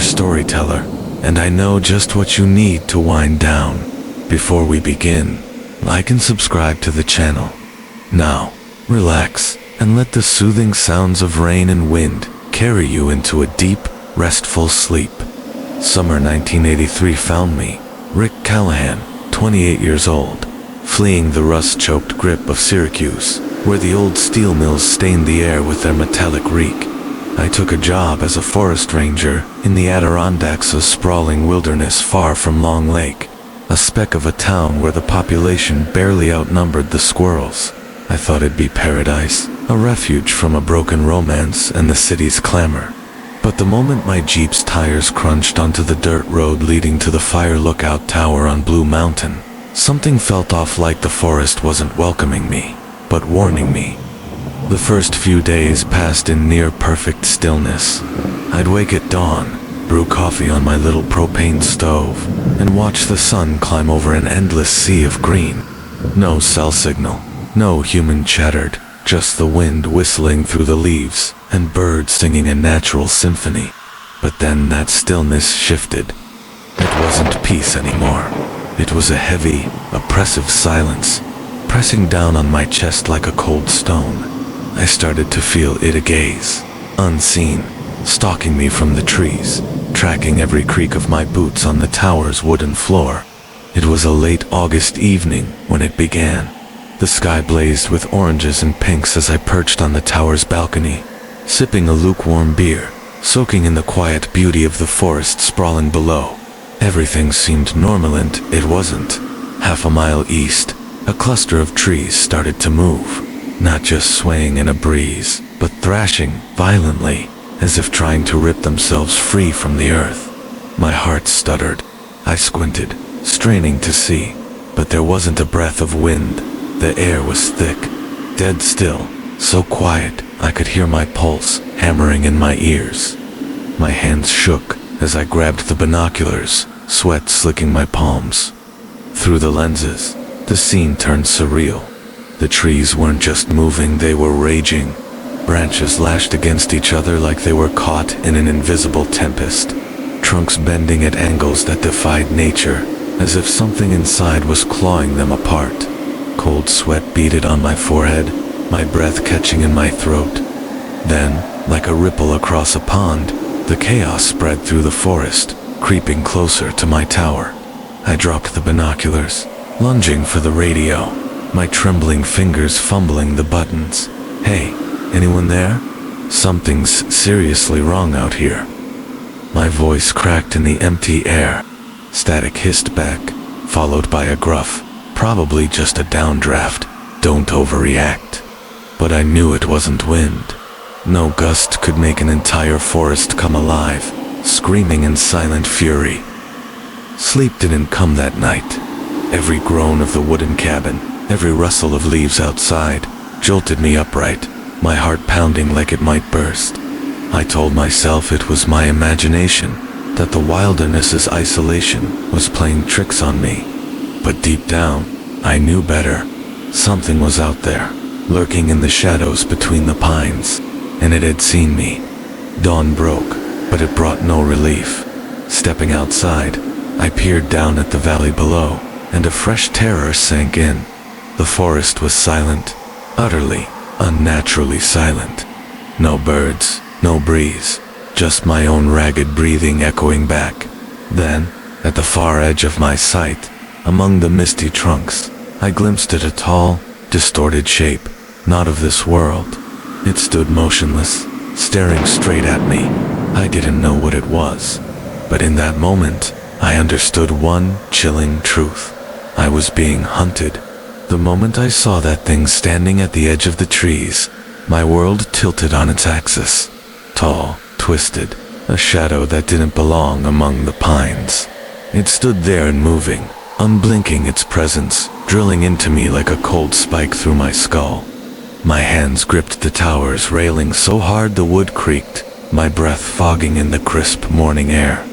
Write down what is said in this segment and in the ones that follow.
storyteller, and I know just what you need to wind down. Before we begin, like and subscribe to the channel. Now, relax and let the soothing sounds of rain and wind carry you into a deep, restful sleep. Summer 1983 found me, Rick Callahan, 28 years old, fleeing the rust-choked grip of Syracuse, where the old steel mills stained the air with their metallic reek. I took a job as a forest ranger in the Adirondacks, a sprawling wilderness far from Long Lake, a speck of a town where the population barely outnumbered the squirrels. I thought it'd be paradise, a refuge from a broken romance and the city's clamor. But the moment my Jeep's tires crunched onto the dirt road leading to the fire lookout tower on Blue Mountain, something felt off, like the forest wasn't welcoming me, but warning me. The first few days passed in near-perfect stillness. I'd wake at dawn, brew coffee on my little propane stove, and watch the sun climb over an endless sea of green. No cell signal, no human chattered, just the wind whistling through the leaves and birds singing a natural symphony. But then that stillness shifted. It wasn't peace anymore. It was a heavy, oppressive silence, pressing down on my chest like a cold stone. I started to feel it gaze, unseen, stalking me from the trees, tracking every creak of my boots on the tower's wooden floor. It was a late August evening when it began. The sky blazed with oranges and pinks as I perched on the tower's balcony, sipping a lukewarm beer, soaking in the quiet beauty of the forest sprawling below. Everything seemed normal, and it wasn't. Half a mile east, a cluster of trees started to move. Not just swaying in a breeze, but thrashing violently, as if trying to rip themselves free from the earth. My heart stuttered. I squinted, straining to see, but there wasn't a breath of wind. The air was thick, dead still, so quiet I could hear my pulse hammering in my ears. My hands shook as I grabbed the binoculars, sweat slicking my palms. Through the lenses, the scene turned surreal. The trees weren't just moving, they were raging. Branches lashed against each other like they were caught in an invisible tempest. Trunks bending at angles that defied nature, as if something inside was clawing them apart. Cold sweat beaded on my forehead, my breath catching in my throat. Then, like a ripple across a pond, the chaos spread through the forest, creeping closer to my tower. I dropped the binoculars, lunging for the radio, my trembling fingers fumbling the buttons. Hey, anyone there? Something's seriously wrong out here. My voice cracked in the empty air. Static hissed back, followed by a gruff, probably just a downdraft, "Don't overreact." But I knew it wasn't wind. No gust could make an entire forest come alive, screaming in silent fury. Sleep didn't come that night. Every groan of the wooden cabin, every rustle of leaves outside, jolted me upright, my heart pounding like it might burst. I told myself it was my imagination, that the wilderness's isolation was playing tricks on me. But deep down, I knew better. Something was out there, lurking in the shadows between the pines, and it had seen me. Dawn broke, but it brought no relief. Stepping outside, I peered down at the valley below, and a fresh terror sank in. The forest was silent, utterly, unnaturally silent. No birds, no breeze, just my own ragged breathing echoing back. Then, at the far edge of my sight, among the misty trunks, I glimpsed at a tall, distorted shape, not of this world. It stood motionless, staring straight at me. I didn't know what it was, but in that moment, I understood one chilling truth. I was being hunted. The moment I saw that thing standing at the edge of the trees, my world tilted on its axis. Tall, twisted, a shadow that didn't belong among the pines. It stood there and moving, unblinking its presence, drilling into me like a cold spike through my skull. My hands gripped the tower's railing so hard the wood creaked, my breath fogging in the crisp morning air.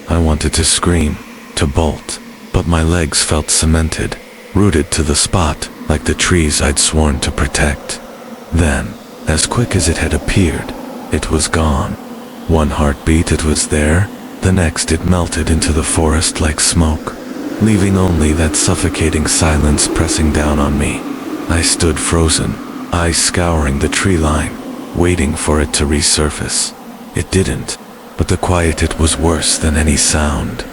I wanted to scream, to bolt, but my legs felt cemented, rooted to the spot like the trees I'd sworn to protect. Then, as quick as it had appeared, it was gone. One heartbeat, it was there, The next it melted into the forest like smoke, leaving only that suffocating silence pressing down on me. I stood frozen, eyes scouring the tree line, waiting for it to resurface. It didn't, but the quiet it was worse than any sound.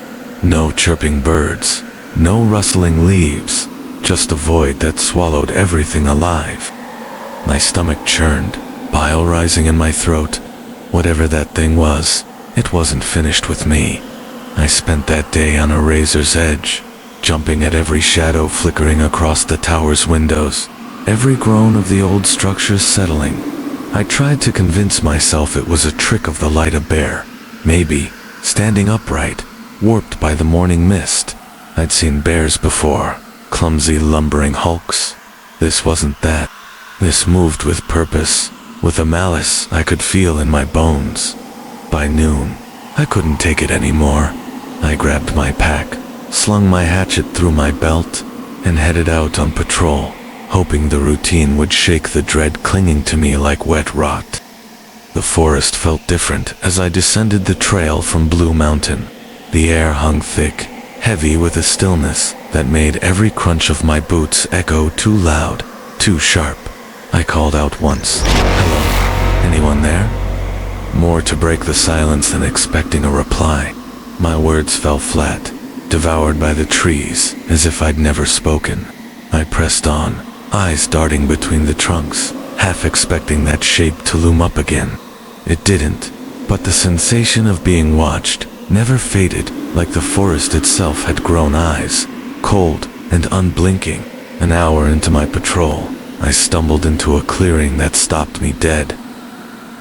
No chirping birds, no rustling leaves, just a void that swallowed everything alive. My stomach churned, bile rising in my throat. Whatever that thing was, it wasn't finished with me. I spent that day on a razor's edge, jumping at every shadow flickering across the tower's windows, every groan of the old structures settling. I tried to convince myself it was a trick of the light a bear, maybe, standing upright, warped by the morning mist. I'd seen bears before, clumsy lumbering hulks. This wasn't that. This moved with purpose, with a malice I could feel in my bones. By noon, I couldn't take it anymore. I grabbed my pack, slung my hatchet through my belt, and headed out on patrol, hoping the routine would shake the dread clinging to me like wet rot. The forest felt different as I descended the trail from Blue Mountain. The air hung thick, heavy with a stillness that made every crunch of my boots echo too loud, too sharp. I called out once. "Hello? Anyone there?" More to break the silence than expecting a reply. My words fell flat, devoured by the trees, as if I'd never spoken. I pressed on, eyes darting between the trunks, half expecting that shape to loom up again. It didn't, but the sensation of being watched never faded, like the forest itself had grown eyes, cold and unblinking. An hour into my patrol, I stumbled into a clearing that stopped me dead.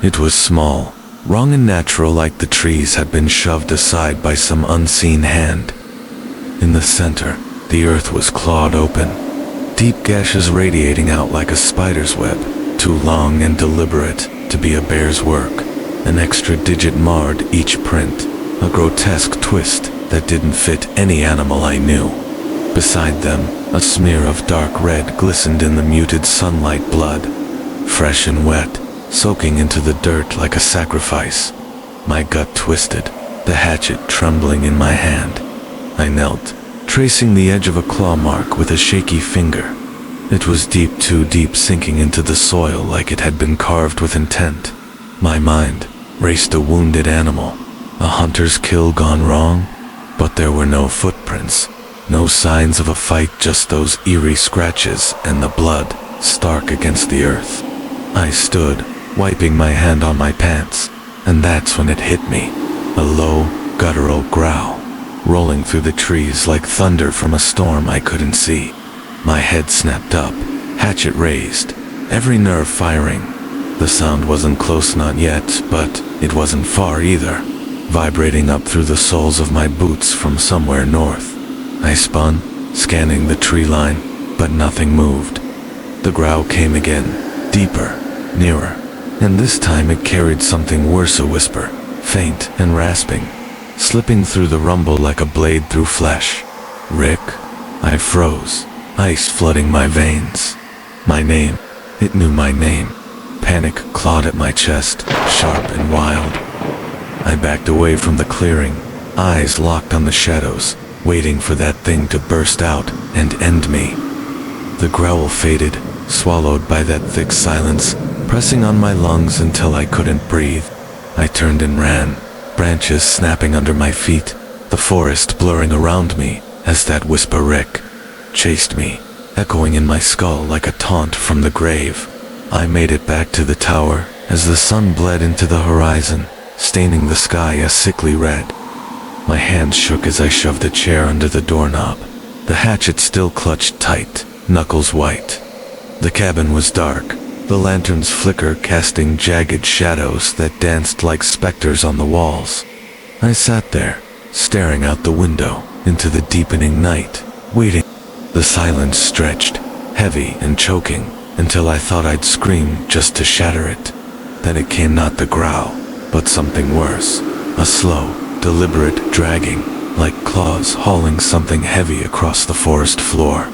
It was small, wrong and natural, like the trees had been shoved aside by some unseen hand. In the center, the earth was clawed open, deep gashes radiating out like a spider's web, too long and deliberate to be a bear's work. An extra digit marred each print, a grotesque twist that didn't fit any animal I knew. Beside them, a smear of dark red glistened in the muted sunlight. Blood, fresh and wet, soaking into the dirt like a sacrifice. My gut twisted, the hatchet trembling in my hand. I knelt, tracing the edge of a claw mark with a shaky finger. It was deep, too deep, sinking into the soil like it had been carved with intent. My mind raced a wounded animal, a hunter's kill gone wrong, but there were no footprints, no signs of a fight, just those eerie scratches and the blood stark against the earth. I stood, wiping my hand on my pants, and that's when it hit me. A low, guttural growl, rolling through the trees like thunder from a storm I couldn't see. My head snapped up, hatchet raised, every nerve firing. The sound wasn't close, not yet, but it wasn't far either, vibrating up through the soles of my boots from somewhere north. I spun, scanning the tree line, but nothing moved. The growl came again, deeper, nearer, and this time it carried something worse, a whisper, faint and rasping, slipping through the rumble like a blade through flesh. "Rick?" I froze, ice flooding my veins. My name. It knew my name. Panic clawed at my chest, sharp and wild. I backed away from the clearing, eyes locked on the shadows, waiting for that thing to burst out and end me. The growl faded, swallowed by that thick silence, pressing on my lungs until I couldn't breathe. I turned and ran, branches snapping under my feet, the forest blurring around me as that whisper "Rick" chased me, echoing in my skull like a taunt from the grave. I made it back to the tower as the sun bled into the horizon, staining the sky a sickly red. My hands shook as I shoved a chair under the doorknob, the hatchet still clutched tight, knuckles white. The cabin was dark, the lantern's flicker casting jagged shadows that danced like specters on the walls. I sat there, staring out the window into the deepening night, waiting. The silence stretched, heavy and choking, until I thought I'd scream just to shatter it. Then it came, not the growl, but something worse, a slow, deliberate dragging, like claws hauling something heavy across the forest floor.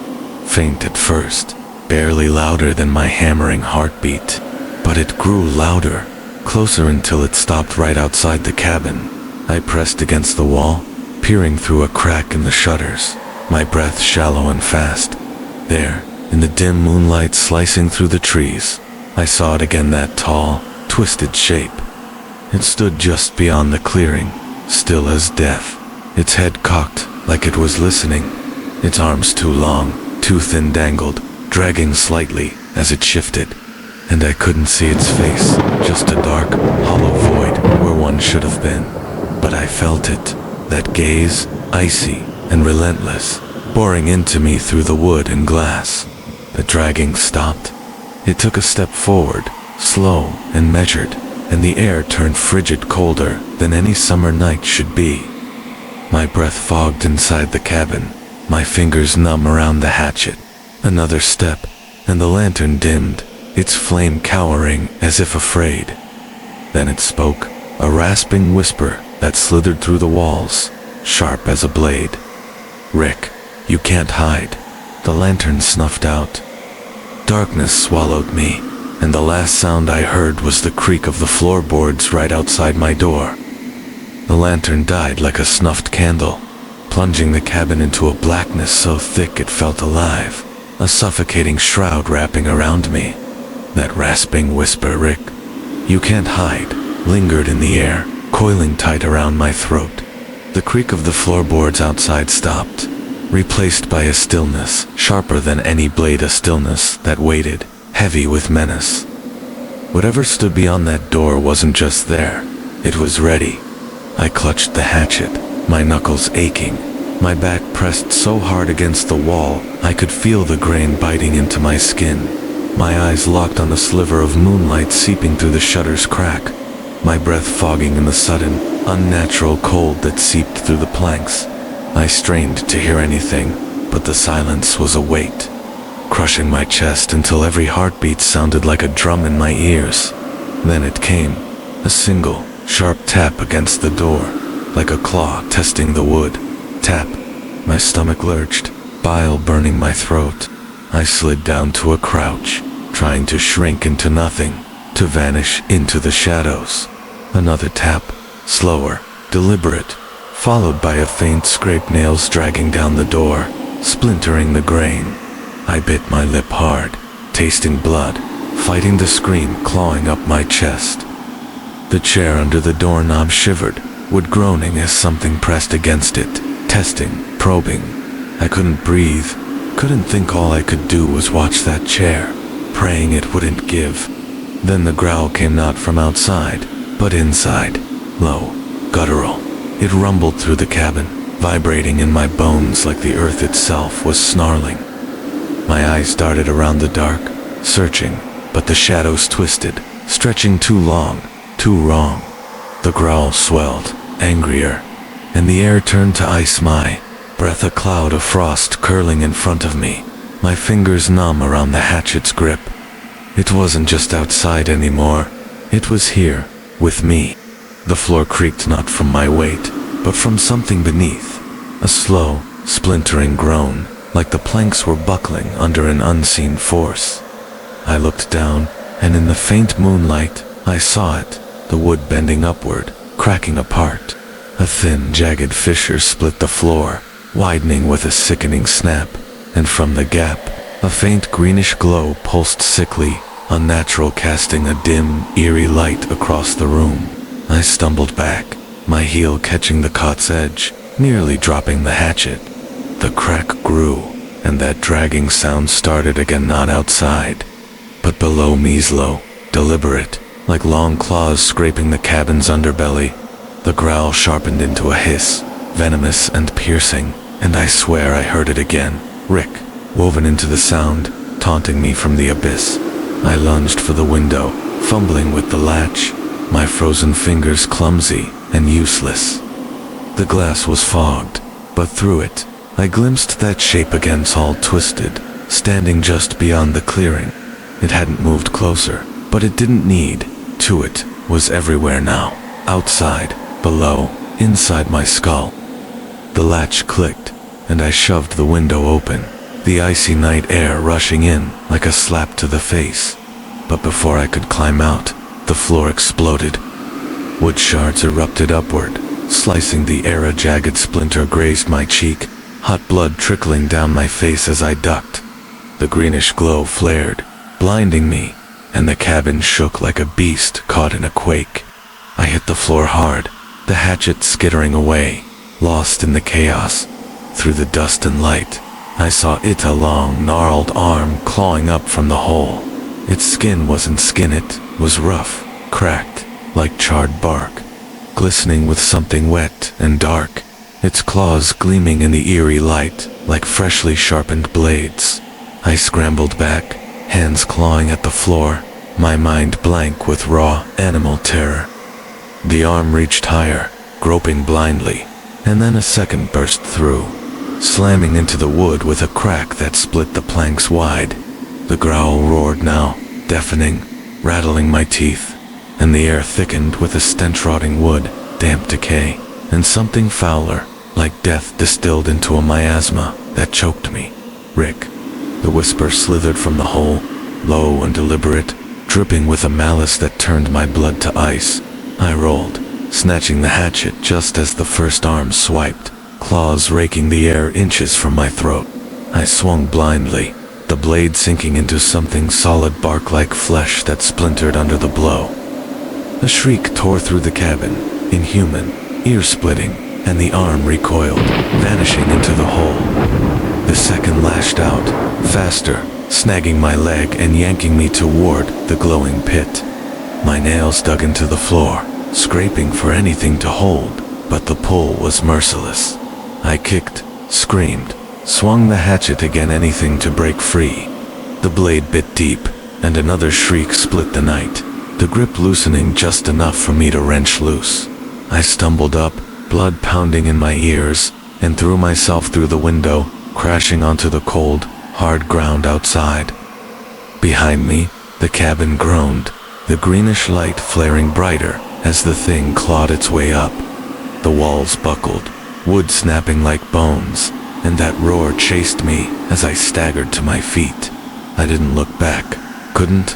Faint at first, barely louder than my hammering heartbeat, but it grew louder, closer until it stopped right outside the cabin. I pressed against the wall, peering through a crack in the shutters, my breath shallow and fast. There, in the dim moonlight slicing through the trees, I saw it again, that tall, twisted shape. It stood just beyond the clearing, still as death, its head cocked like it was listening, its arms too long, too thin dangled, dragging slightly as it shifted. And I couldn't see its face, just a dark, hollow void where one should have been. But I felt it, that gaze, icy and relentless, boring into me through the wood and glass. The dragging stopped. It took a step forward, slow and measured, and the air turned frigid, colder than any summer night should be. My breath fogged inside the cabin, my fingers numb around the hatchet. Another step, and the lantern dimmed, its flame cowering as if afraid. Then it spoke, a rasping whisper that slithered through the walls, sharp as a blade. "Rick, you can't hide." The lantern snuffed out. Darkness swallowed me, and the last sound I heard was the creak of the floorboards right outside my door. The lantern died like a snuffed candle, plunging the cabin into a blackness so thick it felt alive, a suffocating shroud wrapping around me. That rasping whisper, "Rick, you can't hide," lingered in the air, coiling tight around my throat. The creak of the floorboards outside stopped, replaced by a stillness sharper than any blade, a stillness that waited, heavy with menace. Whatever stood beyond that door wasn't just there, it was ready. I clutched the hatchet, my knuckles aching, my back pressed so hard against the wall I could feel the grain biting into my skin. My eyes locked on the sliver of moonlight seeping through the shutter's crack, my breath fogging in the sudden, unnatural cold that seeped through the planks. I strained to hear anything, but the silence was a weight, crushing my chest until every heartbeat sounded like a drum in my ears. Then it came, a single, sharp tap against the door, like a claw testing the wood. Tap. My stomach lurched, bile burning my throat. I slid down to a crouch, trying to shrink into nothing, to vanish into the shadows. Another tap, slower, deliberate, followed by a faint scrape, nails dragging down the door, splintering the grain. I bit my lip hard, tasting blood, fighting the scream clawing up my chest. The chair under the doorknob shivered, wood groaning as something pressed against it, testing, probing. I couldn't breathe, couldn't think. All I could do was watch that chair, praying it wouldn't give. Then the growl came not from outside, but inside, low, guttural. It rumbled through the cabin, vibrating in my bones like the earth itself was snarling. My eyes darted around the dark, searching, but the shadows twisted, stretching too long, too wrong. The growl swelled, angrier, and the air turned to ice, my breath a cloud of frost curling in front of me, my fingers numb around the hatchet's grip. It wasn't just outside anymore, it was here, with me. The floor creaked not from my weight, but from something beneath, a slow, splintering groan, like the planks were buckling under an unseen force. I looked down, and in the faint moonlight, I saw it, the wood bending upward, cracking apart. A thin, jagged fissure split the floor, widening with a sickening snap, and from the gap, a faint greenish glow pulsed sickly, unnatural, casting a dim, eerie light across the room. I stumbled back, my heel catching the cot's edge, nearly dropping the hatchet. The crack grew, and that dragging sound started again, not outside, but below me, slow, deliberate, like long claws scraping the cabin's underbelly. The growl sharpened into a hiss, venomous and piercing, and I swear I heard it again. "Rick," woven into the sound, taunting me from the abyss. I lunged for the window, fumbling with the latch, my frozen fingers clumsy and useless. The glass was fogged, but through it, I glimpsed that shape again, tall, twisted, standing just beyond the clearing. It hadn't moved closer, but it didn't need to. It was everywhere now, outside, below, inside my skull. The latch clicked, and I shoved the window open, the icy night air rushing in like a slap to the face. But before I could climb out, the floor exploded. Wood shards erupted upward, slicing the air. A jagged splinter grazed my cheek, hot blood trickling down my face as I ducked. The greenish glow flared, blinding me, and the cabin shook like a beast caught in a quake. I hit the floor hard, the hatchet skittering away, lost in the chaos. Through the dust and light, I saw it, a long, gnarled arm clawing up from the hole. Its skin wasn't skin, it was rough, cracked, like charred bark, glistening with something wet and dark, its claws gleaming in the eerie light like freshly sharpened blades. I scrambled back, hands clawing at the floor, my mind blank with raw, animal terror. The arm reached higher, groping blindly, and then a second burst through, slamming into the wood with a crack that split the planks wide. The growl roared now, deafening, rattling my teeth, and the air thickened with a stench. Rotting wood, damp decay, and something fouler, like death distilled into a miasma that choked me. "Rick." The whisper slithered from the hole, low and deliberate, dripping with a malice that turned my blood to ice. I rolled, snatching the hatchet just as the first arm swiped, claws raking the air inches from my throat. I swung blindly, the blade sinking into something solid, bark-like flesh that splintered under the blow. A shriek tore through the cabin, inhuman, ear-splitting, and the arm recoiled, vanishing into the hole. The second lashed out, faster, snagging my leg and yanking me toward the glowing pit. My nails dug into the floor, scraping for anything to hold, but the pull was merciless. I kicked, screamed, swung the hatchet again, anything to break free. The blade bit deep, and another shriek split the night, the grip loosening just enough for me to wrench loose. I stumbled up, blood pounding in my ears, and threw myself through the window, crashing onto the cold, hard ground outside. Behind me, the cabin groaned, the greenish light flaring brighter as the thing clawed its way up. The walls buckled, wood snapping like bones, and that roar chased me as I staggered to my feet. I didn't look back, couldn't.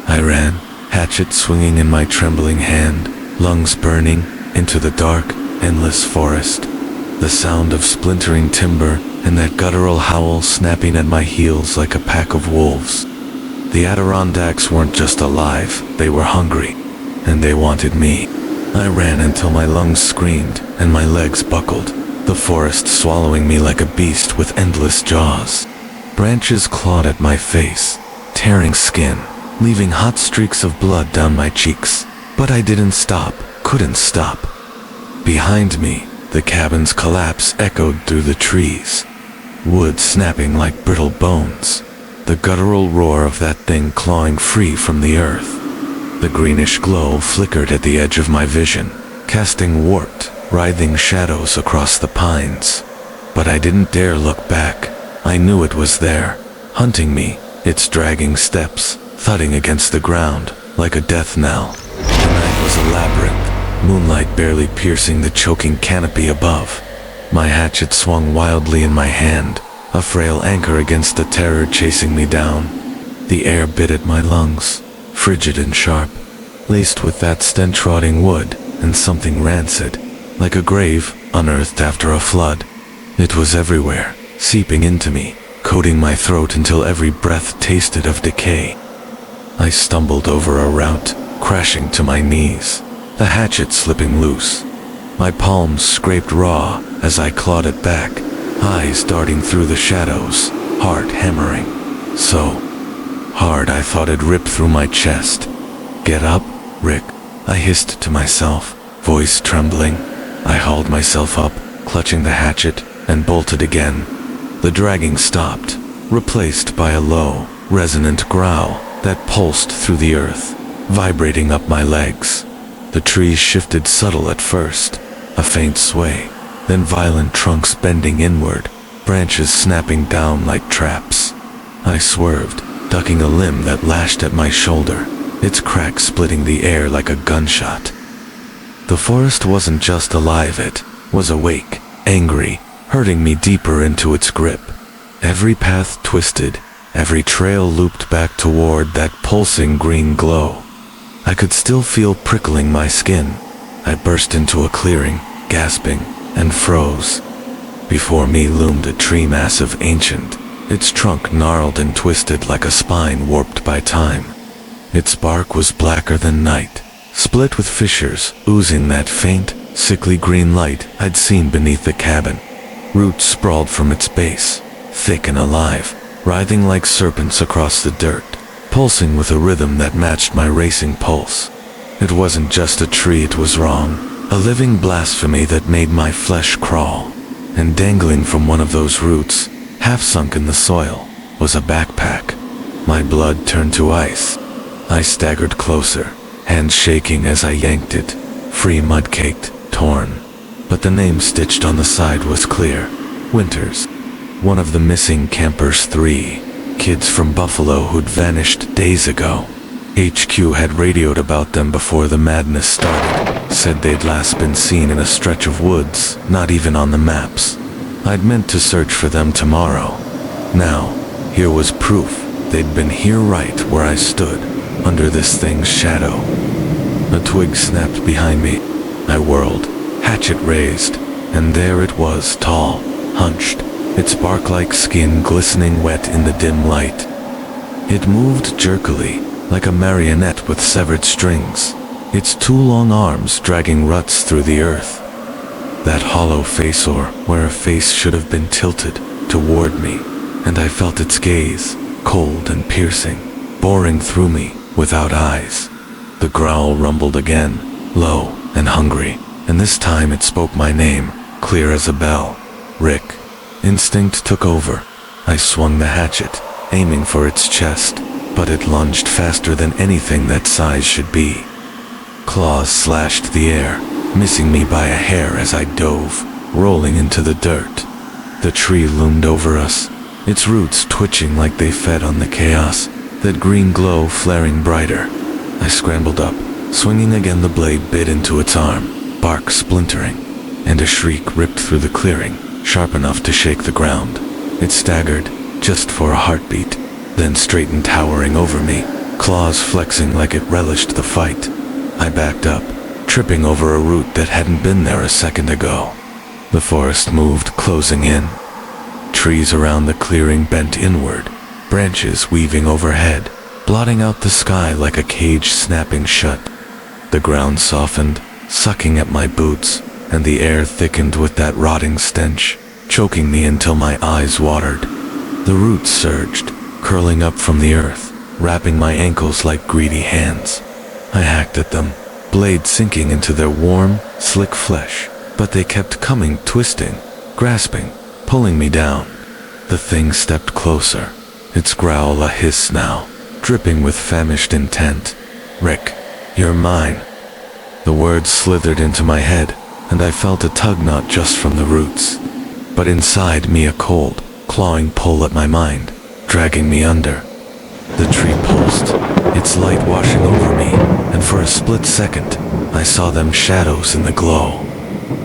I ran, hatchet swinging in my trembling hand, lungs burning, into the dark, endless forest. The sound of splintering timber and that guttural howl snapping at my heels like a pack of wolves. The Adirondacks weren't just alive, they were hungry, and they wanted me. I ran until my lungs screamed and my legs buckled, the forest swallowing me like a beast with endless jaws. Branches clawed at my face, tearing skin, leaving hot streaks of blood down my cheeks. But I didn't stop, couldn't stop. Behind me, the cabin's collapse echoed through the trees, wood snapping like brittle bones, the guttural roar of that thing clawing free from the earth. The greenish glow flickered at the edge of my vision, casting warped, writhing shadows across the pines. But I didn't dare look back. I knew it was there, hunting me, its dragging steps thudding against the ground like a death knell. The night was a labyrinth, moonlight barely piercing the choking canopy above. My hatchet swung wildly in my hand, a frail anchor against the terror chasing me down. The air bit at my lungs, frigid and sharp, laced with that stench-rotting wood and something rancid, like a grave unearthed after a flood. It was everywhere, seeping into me, coating my throat until every breath tasted of decay. I stumbled over a route, crashing to my knees, the hatchet slipping loose. My palms scraped raw as I clawed it back, eyes darting through the shadows, heart hammering. So hard I thought it'd rip through my chest. "Get up, Rick," I hissed to myself, voice trembling. I hauled myself up, clutching the hatchet, and bolted again. The dragging stopped, replaced by a low, resonant growl that pulsed through the earth, vibrating up my legs. The trees shifted subtle at first, a faint sway, then violent trunks bending inward, branches snapping down like traps. I swerved, ducking a limb that lashed at my shoulder, its crack splitting the air like a gunshot. The forest wasn't just alive, it was awake, angry, hurting me deeper into its grip. Every path twisted, every trail looped back toward that pulsing green glow. I could still feel prickling my skin. I burst into a clearing, gasping, and froze. Before me loomed a tree massive ancient, its trunk gnarled and twisted like a spine warped by time. Its bark was blacker than night, split with fissures, oozing that faint, sickly green light I'd seen beneath the cabin. Roots sprawled from its base, thick and alive, writhing like serpents across the dirt, pulsing with a rhythm that matched my racing pulse. It wasn't just a tree, it was wrong, a living blasphemy that made my flesh crawl. And dangling from one of those roots, half sunk in the soil, was a backpack. My blood turned to ice. I staggered closer, hands shaking as I yanked it, free, mud-caked, torn. But the name stitched on the side was clear. Winters. One of the missing campers, 3 kids from Buffalo who'd vanished days ago. HQ had radioed about them before the madness started, said they'd last been seen in a stretch of woods, not even on the maps. I'd meant to search for them tomorrow. Now, here was proof they'd been here right where I stood, under this thing's shadow. A twig snapped behind me. I whirled, hatchet raised, and there it was, tall, hunched, its bark-like skin glistening wet in the dim light. It moved jerkily, like a marionette with severed strings, its 2 long arms dragging ruts through the earth. That hollow face, or where a face should have been tilted, toward me, and I felt its gaze, cold and piercing, boring through me, without eyes. The growl rumbled again, low and hungry, and this time it spoke my name, clear as a bell. Rick. Instinct took over. I swung the hatchet, aiming for its chest, but it lunged faster than anything that size should be. Claws slashed the air, missing me by a hair as I dove, rolling into the dirt. The tree loomed over us, its roots twitching like they fed on the chaos, that green glow flaring brighter. I scrambled up, swinging again. The blade bit into its arm, bark splintering, and a shriek ripped through the clearing, sharp enough to shake the ground. It staggered, just for a heartbeat, then straightened, towering over me, claws flexing like it relished the fight. I backed up, tripping over a root that hadn't been there a second ago. The forest moved, closing in. Trees around the clearing bent inward, branches weaving overhead, blotting out the sky like a cage snapping shut. The ground softened, sucking at my boots, and the air thickened with that rotting stench, choking me until my eyes watered. The roots surged, curling up from the earth, wrapping my ankles like greedy hands. I hacked at them, blade sinking into their warm, slick flesh, but they kept coming, twisting, grasping, pulling me down. The thing stepped closer, its growl a hiss now, dripping with famished intent. Rick, you're mine. The words slithered into my head, and I felt a tug not just from the roots, but inside me a cold, clawing pull at my mind, dragging me under. The tree pulsed, its light washing over me, and for a split second, I saw them shadows in the glow.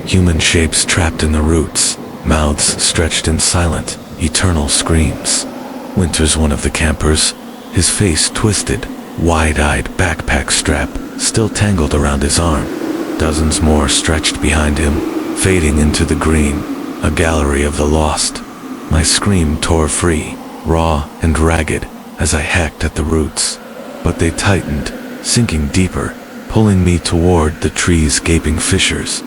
Human shapes trapped in the roots, mouths stretched in silent, eternal screams. Winter's one of the campers, his face twisted, wide-eyed, backpack strap still tangled around his arm. Dozens more stretched behind him, fading into the green, a gallery of the lost. My scream tore free, raw and ragged, as I hacked at the roots. But they tightened, sinking deeper, pulling me toward the tree's gaping fissures.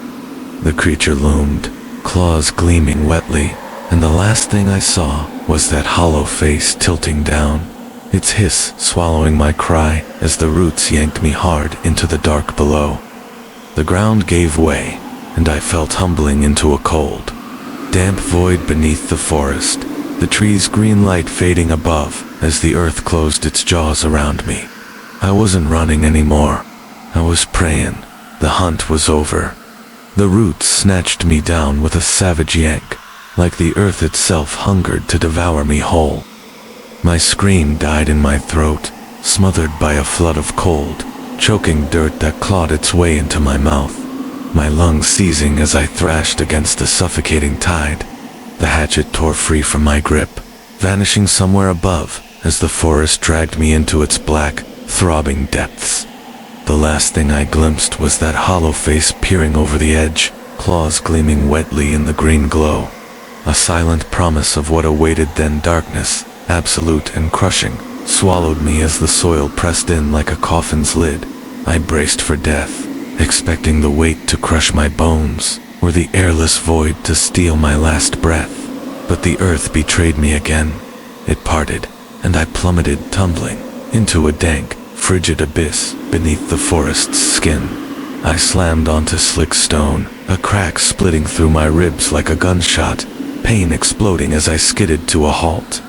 The creature loomed, claws gleaming wetly, and the last thing I saw was that hollow face tilting down, its hiss swallowing my cry as the roots yanked me hard into the dark below. The ground gave way, and I fell tumbling into a cold, damp void beneath the forest, the tree's green light fading above as the earth closed its jaws around me. I wasn't running anymore. I was praying. The hunt was over. The roots snatched me down with a savage yank, like the earth itself hungered to devour me whole. My scream died in my throat, smothered by a flood of cold, choking dirt that clawed its way into my mouth, my lungs seizing as I thrashed against the suffocating tide. The hatchet tore free from my grip, vanishing somewhere above as the forest dragged me into its black, throbbing depths. The last thing I glimpsed was that hollow face peering over the edge, claws gleaming wetly in the green glow. A silent promise of what awaited then. Darkness, absolute and crushing, swallowed me as the soil pressed in like a coffin's lid. I braced for death, expecting the weight to crush my bones, or the airless void to steal my last breath. But the earth betrayed me again. It parted, and I plummeted, tumbling, into a dank, frigid abyss beneath the forest's skin. I slammed onto slick stone, a crack splitting through my ribs like a gunshot, pain exploding as I skidded to a halt.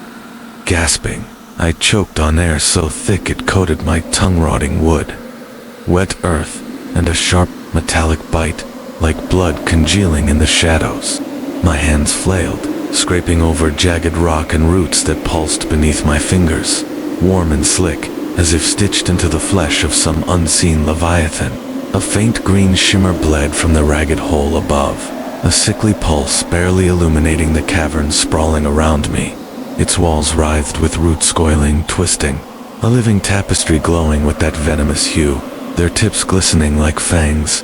Gasping, I choked on air so thick it coated my tongue, rotting wood. Wet earth, and a sharp, metallic bite, like blood congealing in the shadows. My hands flailed, scraping over jagged rock and roots that pulsed beneath my fingers, warm and slick, as if stitched into the flesh of some unseen leviathan. A faint green shimmer bled from the ragged hole above, a sickly pulse barely illuminating the cavern sprawling around me. Its walls writhed with roots coiling, twisting, a living tapestry glowing with that venomous hue, their tips glistening like fangs.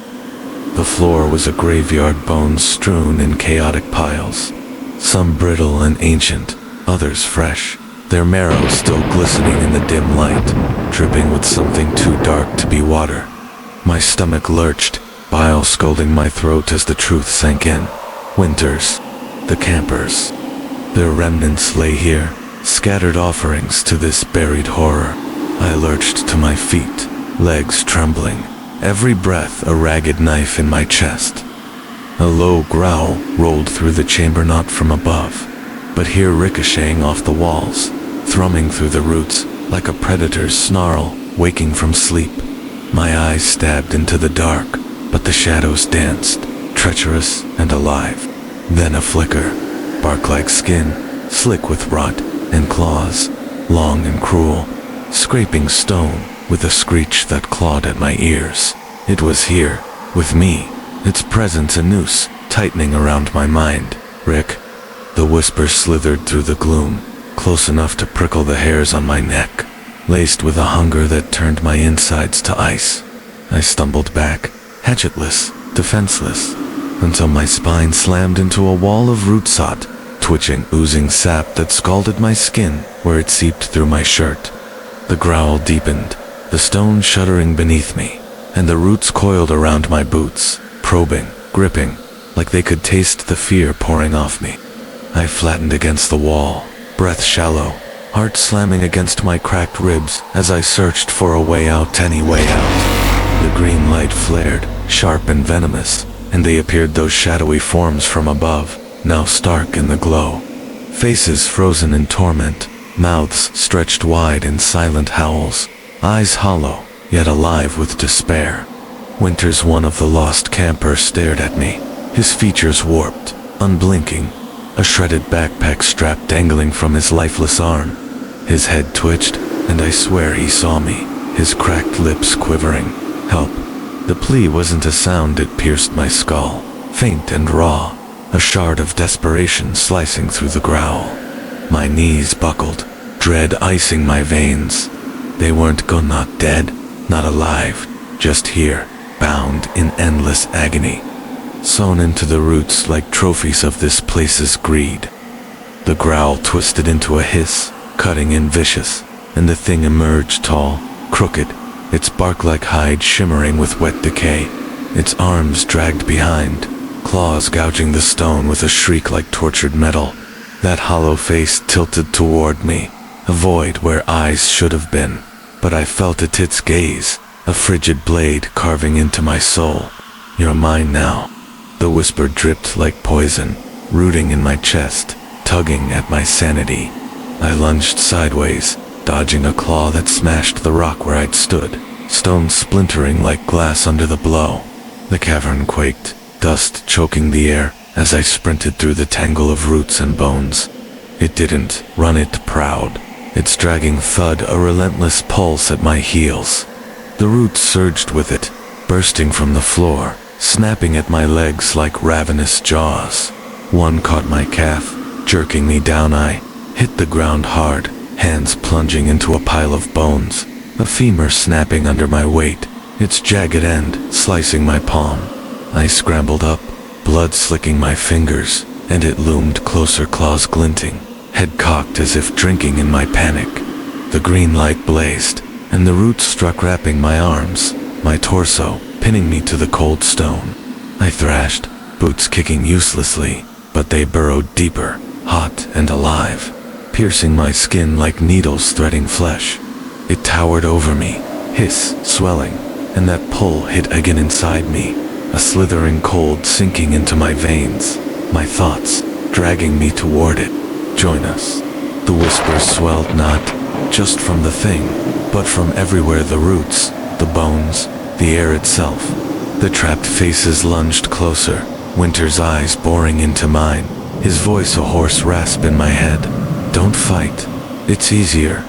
The floor was a graveyard, bones strewn in chaotic piles, some brittle and ancient, others fresh, their marrow still glistening in the dim light, dripping with something too dark to be water. My stomach lurched, bile scalding my throat as the truth sank in. Winters, the campers. Their remnants lay here, scattered offerings to this buried horror. I lurched to my feet, legs trembling, every breath a ragged knife in my chest. A low growl rolled through the chamber, not from above, but here ricocheting off the walls, thrumming through the roots like a predator's snarl waking from sleep. My eyes stabbed into the dark, but the shadows danced, treacherous and alive. Then a flicker, bark-like skin, slick with rot, and claws, long and cruel, scraping stone with a screech that clawed at my ears. It was here, with me, its presence a noose, tightening around my mind. "Rick," the whisper slithered through the gloom, close enough to prickle the hairs on my neck, laced with a hunger that turned my insides to ice. I stumbled back, hatchetless, defenseless, until my spine slammed into a wall of root sot, twitching, oozing sap that scalded my skin where it seeped through my shirt. The growl deepened, the stone shuddering beneath me, and the roots coiled around my boots, probing, gripping, like they could taste the fear pouring off me. I flattened against the wall, breath shallow, heart slamming against my cracked ribs as I searched for a way out, any way out. The green light flared, sharp and venomous, and they appeared, those shadowy forms from above, now stark in the glow. Faces frozen in torment, mouths stretched wide in silent howls, eyes hollow, yet alive with despair. Winters, one of the lost campers, stared at me, his features warped, unblinking, a shredded backpack strap dangling from his lifeless arm. His head twitched, and I swear he saw me, his cracked lips quivering. Help. The plea wasn't a sound, it pierced my skull, faint and raw, a shard of desperation slicing through the growl. My knees buckled, dread icing my veins. They weren't gone, not dead, not alive, just here, bound in endless agony, sewn into the roots like trophies of this place's greed. The growl twisted into a hiss, cutting in vicious, and the thing emerged tall, crooked, its bark-like hide shimmering with wet decay, its arms dragged behind, claws gouging the stone with a shriek like tortured metal. That hollow face tilted toward me, a void where eyes should have been, but I felt its gaze, a frigid blade carving into my soul. "You're mine now." The whisper dripped like poison, rooting in my chest, tugging at my sanity. I lunged sideways, dodging a claw that smashed the rock where I'd stood, stone splintering like glass under the blow. The cavern quaked, dust choking the air as I sprinted through the tangle of roots and bones. It didn't run it proud, its dragging thud a relentless pulse at my heels. The roots surged with it, bursting from the floor, snapping at my legs like ravenous jaws. One caught my calf, jerking me down. I hit the ground hard, hands plunging into a pile of bones, a femur snapping under my weight, its jagged end slicing my palm. I scrambled up, blood slicking my fingers, and it loomed closer, claws glinting, head cocked as if drinking in my panic. The green light blazed, and the roots struck, wrapping my arms, my torso, pinning me to the cold stone. I thrashed, boots kicking uselessly, but they burrowed deeper, hot and alive, piercing my skin like needles threading flesh. It towered over me, hiss, swelling, and that pull hit again inside me, a slithering cold sinking into my veins, my thoughts dragging me toward it. Join us. The whispers swelled not just from the thing, but from everywhere, the roots, the bones, the air itself. The trapped faces lunged closer, Winter's eyes boring into mine, his voice a hoarse rasp in my head. Don't fight. It's easier.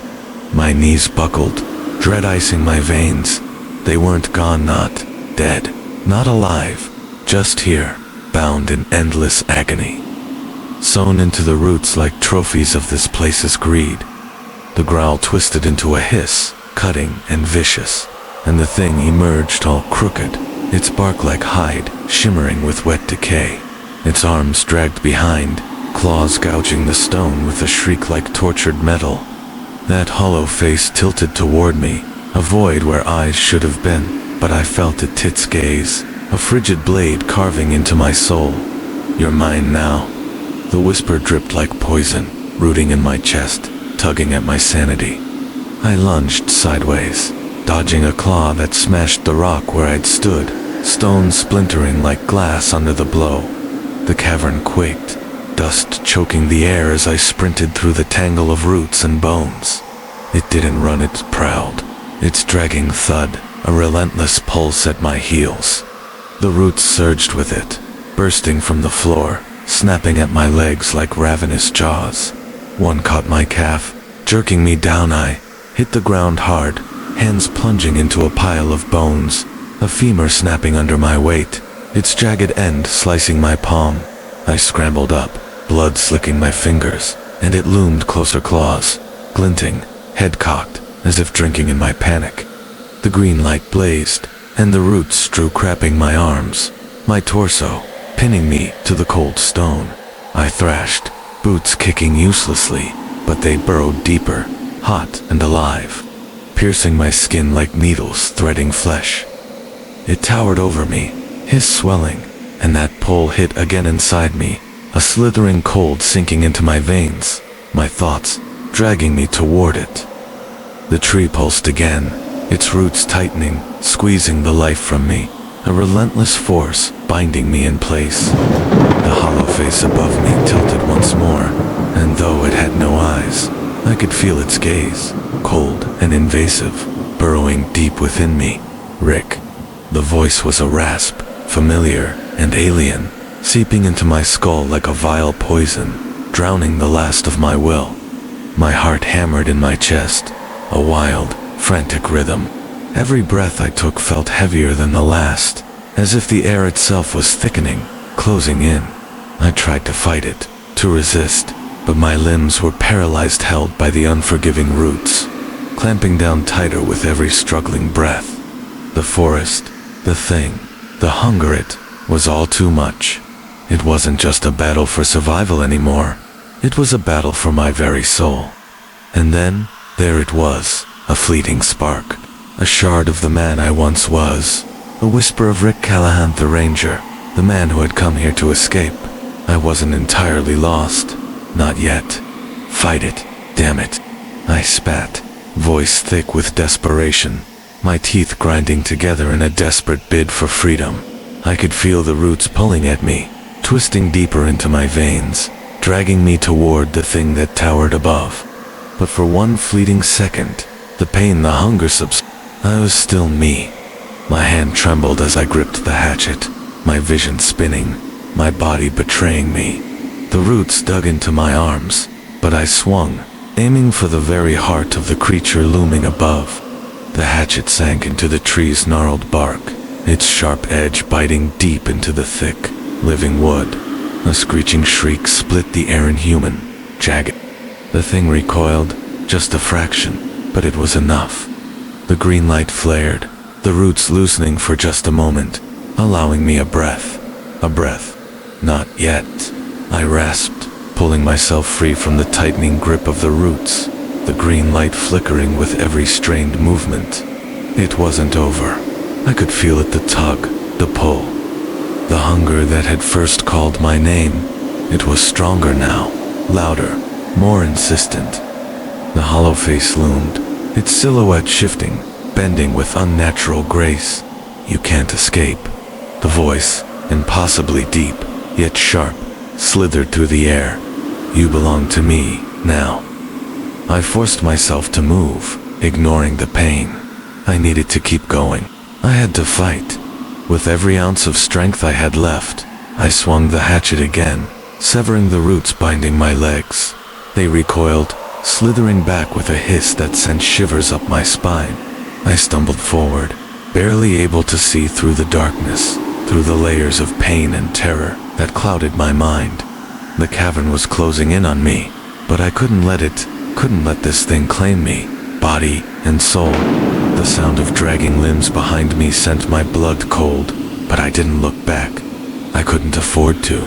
My knees buckled, dread icing my veins. They weren't gone, not dead, not alive, just here, bound in endless agony. Sewn into the roots like trophies of this place's greed. The growl twisted into a hiss, cutting and vicious, and the thing emerged all crooked, its bark like hide, shimmering with wet decay. Its arms dragged behind, claws gouging the stone with a shriek like tortured metal. That hollow face tilted toward me, a void where eyes should have been, but I felt its gaze, a frigid blade carving into my soul. You're mine now. The whisper dripped like poison, rooting in my chest, tugging at my sanity. I lunged sideways, dodging a claw that smashed the rock where I'd stood, stone splintering like glass under the blow. The cavern quaked, dust choking the air as I sprinted through the tangle of roots and bones. It didn't run, it prowled, its dragging thud, a relentless pulse at my heels. The roots surged with it, bursting from the floor, snapping at my legs like ravenous jaws. One caught my calf, jerking me down. I hit the ground hard, hands plunging into a pile of bones, a femur snapping under my weight, its jagged end slicing my palm. I scrambled up, blood slicking my fingers, and it loomed closer, claws glinting, head cocked, as if drinking in my panic. The green light blazed, and the roots strew crapping my arms, my torso, pinning me to the cold stone. I thrashed, boots kicking uselessly, but they burrowed deeper, hot and alive, piercing my skin like needles threading flesh. It towered over me, his swelling, and that pull hit again inside me, a slithering cold sinking into my veins, my thoughts dragging me toward it. The tree pulsed again, its roots tightening, squeezing the life from me, a relentless force binding me in place. The hollow face above me tilted once more, and though it had no eyes, I could feel its gaze, cold and invasive, burrowing deep within me. Rick. The voice was a rasp, familiar and alien, seeping into my skull like a vile poison, drowning the last of my will. My heart hammered in my chest, a wild, frantic rhythm. Every breath I took felt heavier than the last, as if the air itself was thickening, closing in. I tried to fight it, to resist, but my limbs were paralyzed, held by the unforgiving roots, clamping down tighter with every struggling breath. The forest, the thing, the hunger, it was all too much. It wasn't just a battle for survival anymore. It was a battle for my very soul. And then, there it was, a fleeting spark, a shard of the man I once was, a whisper of Rick Callahan, the ranger, the man who had come here to escape. I wasn't entirely lost. Not yet. Fight it, damn it. I spat, voice thick with desperation, my teeth grinding together in a desperate bid for freedom. I could feel the roots pulling at me, twisting deeper into my veins, dragging me toward the thing that towered above. But for one fleeting second, the pain, the hunger I was still me. My hand trembled as I gripped the hatchet, my vision spinning, my body betraying me. The roots dug into my arms, but I swung, aiming for the very heart of the creature looming above. The hatchet sank into the tree's gnarled bark, its sharp edge biting deep into the thick, living wood. A screeching shriek split the air, inhuman, jagged. The thing recoiled, just a fraction, but it was enough. The green light flared, the roots loosening for just a moment, allowing me a breath, Not yet, I rasped, pulling myself free from the tightening grip of the roots, the green light flickering with every strained movement. It wasn't over. I could feel it, the tug, the pull. The hunger that had first called my name, it was stronger now, louder, more insistent. The hollow face loomed, its silhouette shifting, bending with unnatural grace. You can't escape. The voice, impossibly deep, yet sharp, slithered through the air. You belong to me, now. I forced myself to move, ignoring the pain. I needed to keep going. I had to fight. With every ounce of strength I had left, I swung the hatchet again, severing the roots binding my legs. They recoiled, slithering back with a hiss that sent shivers up my spine. I stumbled forward, barely able to see through the darkness, through the layers of pain and terror that clouded my mind. The cavern was closing in on me, but I couldn't let this thing claim me, body and soul. The sound of dragging limbs behind me sent my blood cold, but I didn't look back. I couldn't afford to.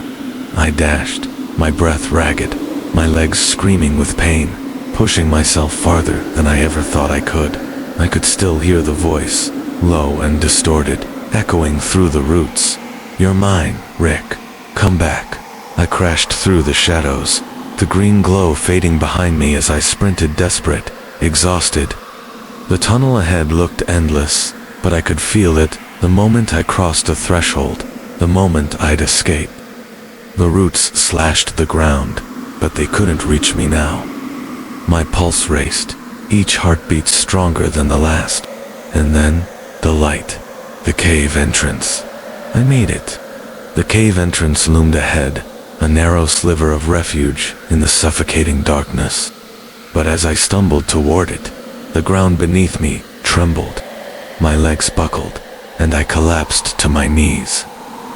I dashed, my breath ragged, my legs screaming with pain, pushing myself farther than I ever thought I could. I could still hear the voice, low and distorted, echoing through the roots. You're mine, Rick. Come back. I crashed through the shadows, the green glow fading behind me as I sprinted, desperate, exhausted. The tunnel ahead looked endless, but I could feel it the moment I crossed a threshold, the moment I'd escape. The roots slashed the ground, but they couldn't reach me now. My pulse raced, each heartbeat stronger than the last. And then, the light, the cave entrance. I made it. The cave entrance loomed ahead, a narrow sliver of refuge in the suffocating darkness. But as I stumbled toward it, the ground beneath me trembled. My legs buckled, and I collapsed to my knees.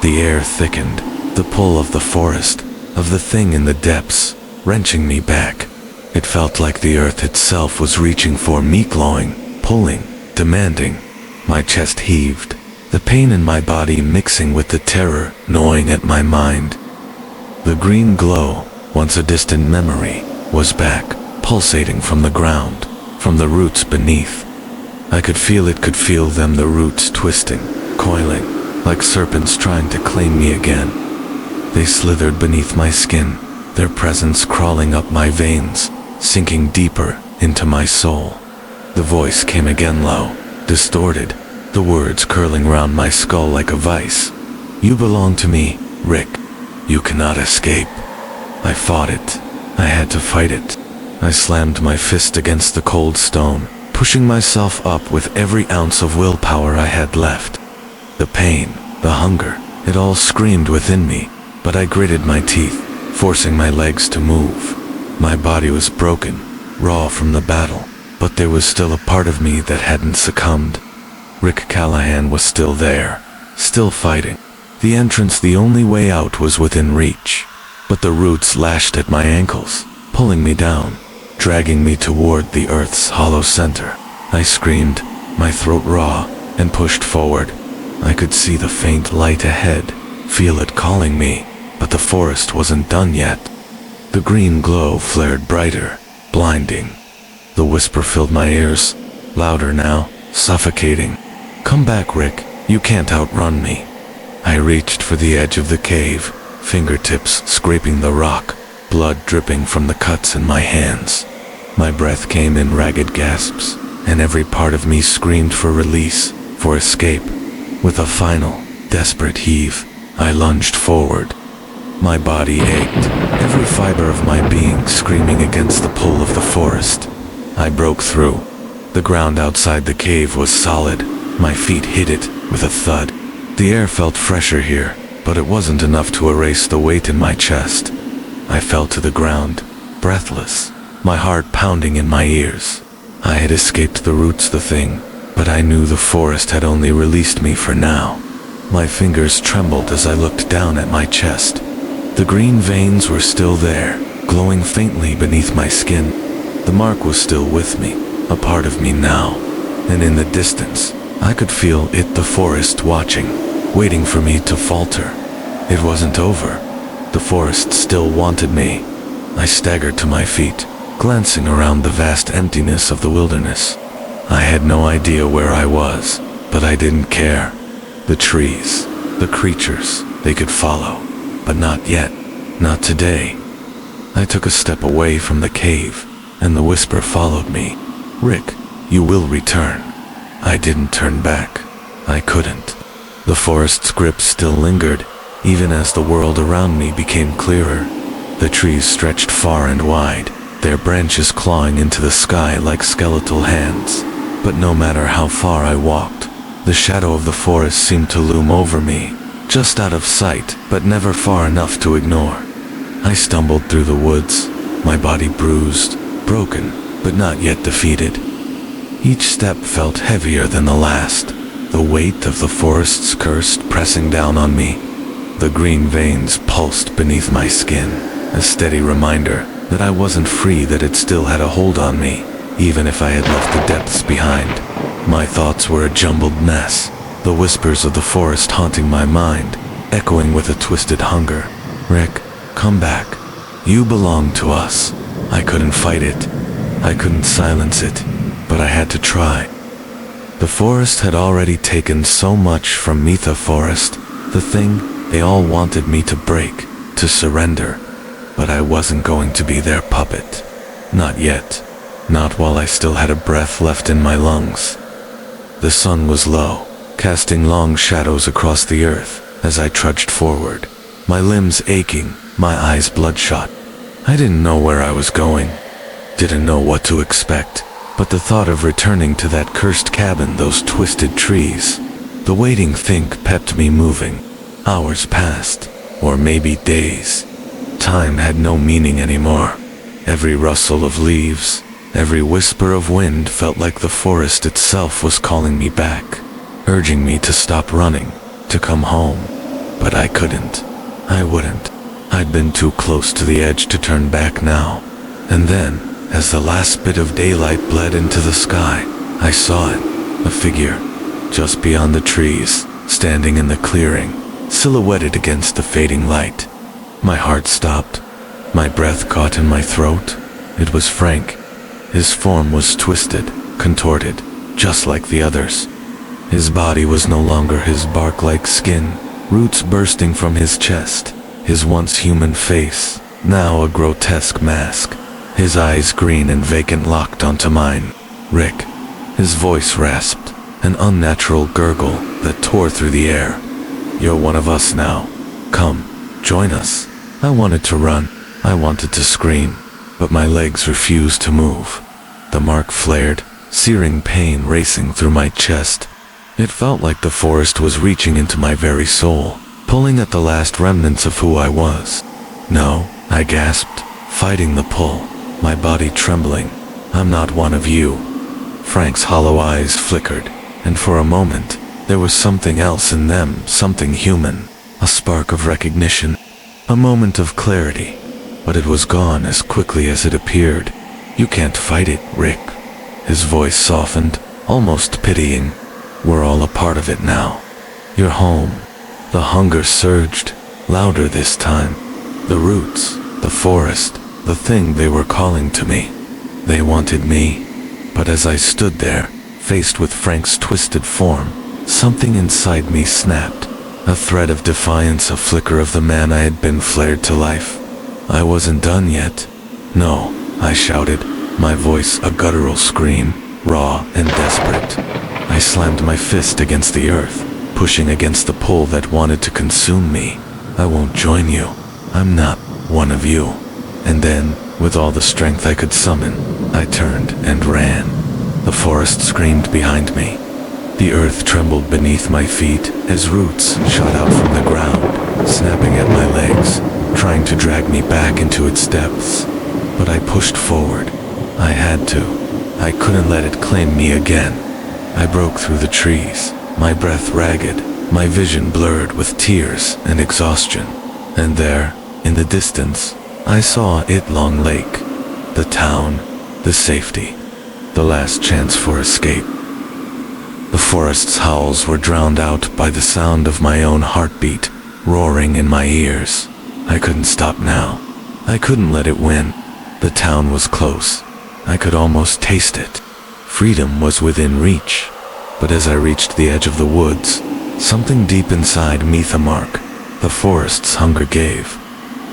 The air thickened, the pull of the forest, of the thing in the depths, wrenching me back. It felt like the earth itself was reaching for me, clawing, pulling, demanding. My chest heaved, the pain in my body mixing with the terror gnawing at my mind. The green glow, once a distant memory, was back, pulsating from the ground, from the roots beneath. I could feel them, the roots twisting, coiling, like serpents trying to claim me again. They slithered beneath my skin, their presence crawling up my veins, sinking deeper into my soul. The voice came again, low, distorted, the words curling round my skull like a vice. You belong to me, Rick. You cannot escape. I fought it. I had to fight it. I slammed my fist against the cold stone, pushing myself up with every ounce of willpower I had left. The pain, the hunger, it all screamed within me, but I gritted my teeth, forcing my legs to move. My body was broken, raw from the battle, but there was still a part of me that hadn't succumbed. Rick Callahan was still there, still fighting. The entrance, the only way out, was within reach, but the roots lashed at my ankles, pulling me down, dragging me toward the earth's hollow center. I screamed, my throat raw, and pushed forward. I could see the faint light ahead, feel it calling me, but the forest wasn't done yet. The green glow flared brighter, blinding. The whisper filled my ears, louder now, suffocating. Come back, Rick, you can't outrun me. I reached for the edge of the cave, fingertips scraping the rock, blood dripping from the cuts in my hands. My breath came in ragged gasps, and every part of me screamed for release, for escape. With a final, desperate heave, I lunged forward. My body ached, every fiber of my being screaming against the pull of the forest. I broke through. The ground outside the cave was solid. My feet hit it with a thud. The air felt fresher here, but it wasn't enough to erase the weight in my chest. I fell to the ground, breathless, my heart pounding in my ears. I had escaped the roots, the thing, but I knew the forest had only released me for now. My fingers trembled as I looked down at my chest. The green veins were still there, glowing faintly beneath my skin. The mark was still with me, a part of me now, and in the distance, I could feel it, the forest, watching, waiting for me to falter. It wasn't over. The forest still wanted me. I staggered to my feet, glancing around the vast emptiness of the wilderness. I had no idea where I was, but I didn't care. The trees, the creatures, they could follow, but not yet, not today. I took a step away from the cave, and the whisper followed me. "Rick, you will return." I didn't turn back. I couldn't. The forest's grip still lingered, even as the world around me became clearer. The trees stretched far and wide, their branches clawing into the sky like skeletal hands. But no matter how far I walked, the shadow of the forest seemed to loom over me, just out of sight, but never far enough to ignore. I stumbled through the woods, my body bruised, broken, but not yet defeated. Each step felt heavier than the last, the weight of the forest's curse pressing down on me. The green veins pulsed beneath my skin, a steady reminder that I wasn't free, that it still had a hold on me, even if I had left the depths behind. My thoughts were a jumbled mess, the whispers of the forest haunting my mind, echoing with a twisted hunger. "Rick, come back. You belong to us." I couldn't fight it. I couldn't silence it, but I had to try. The forest had already taken so much from me, the forest, the thing they all wanted me to break, to surrender. But I wasn't going to be their puppet. Not yet. Not while I still had a breath left in my lungs. The sun was low, casting long shadows across the earth as I trudged forward, my limbs aching, my eyes bloodshot. I didn't know where I was going, didn't know what to expect, but the thought of returning to that cursed cabin, those twisted trees, the waiting think kept me moving. Hours passed, or maybe days. Time had no meaning anymore. Every rustle of leaves, every whisper of wind felt like the forest itself was calling me back, urging me to stop running, to come home. But I couldn't. I wouldn't. I'd been too close to the edge to turn back now. And then, as the last bit of daylight bled into the sky, I saw it, a figure, just beyond the trees, standing in the clearing, silhouetted against the fading light. My heart stopped. My breath caught in my throat. It was Frank. His form was twisted, contorted, just like the others. His body was no longer his bark-like skin, roots bursting from his chest. His once human face, now a grotesque mask. His eyes green and vacant locked onto mine. "Rick." His voice rasped, an unnatural gurgle that tore through the air. "You're one of us now. Come, join us." I wanted to run. I wanted to scream, but my legs refused to move. The mark flared, searing pain racing through my chest. It felt like the forest was reaching into my very soul, pulling at the last remnants of who I was. "No," I gasped, fighting the pull, my body trembling. "I'm not one of you." Frank's hollow eyes flickered, and for a moment, there was something else in them, something human, a spark of recognition, a moment of clarity, but it was gone as quickly as it appeared. "You can't fight it, Rick." His voice softened, almost pitying. "We're all a part of it now. You're home." The hunger surged, louder this time. The roots, the forest, the thing they were calling to me. They wanted me. But as I stood there, faced with Frank's twisted form, something inside me snapped. A thread of defiance, a flicker of the man I had been flared to life. I wasn't done yet. "No," I shouted, my voice a guttural scream, raw and desperate. I slammed my fist against the earth, pushing against the pull that wanted to consume me. "I won't join you. I'm not one of you." And then, with all the strength I could summon, I turned and ran. The forest screamed behind me. The earth trembled beneath my feet as roots shot out from the ground, snapping at my legs, trying to drag me back into its depths. But I pushed forward. I had to. I couldn't let it claim me again. I broke through the trees, my breath ragged, my vision blurred with tears and exhaustion. And there, in the distance, I saw Long Lake, the town, the safety, the last chance for escape. The forest's howls were drowned out by the sound of my own heartbeat roaring in my ears. I couldn't stop now. I couldn't let it win. The town was close. I could almost taste it. Freedom was within reach. But as I reached the edge of the woods, something deep inside me the mark. The forest's hunger gave.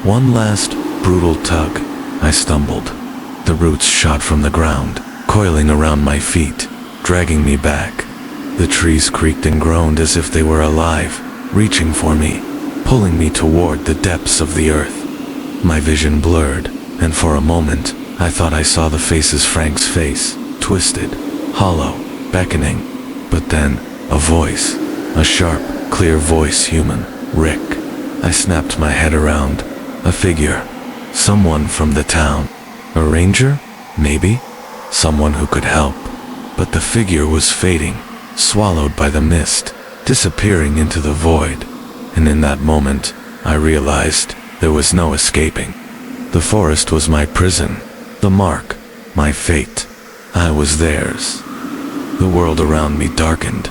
One last, brutal tug. I stumbled. The roots shot from the ground, coiling around my feet, dragging me back. The trees creaked and groaned as if they were alive, reaching for me, pulling me toward the depths of the earth. My vision blurred, and for a moment, I thought I saw the face's Frank's face, twisted, hollow, beckoning. But then, a voice, a sharp, clear voice, human, Rick. I snapped my head around. A figure. Someone from the town. A ranger? Maybe? Someone who could help. But the figure was fading, swallowed by the mist, disappearing into the void. And in that moment, I realized there was no escaping. The forest was my prison, the mark, my fate. I was theirs. The world around me darkened.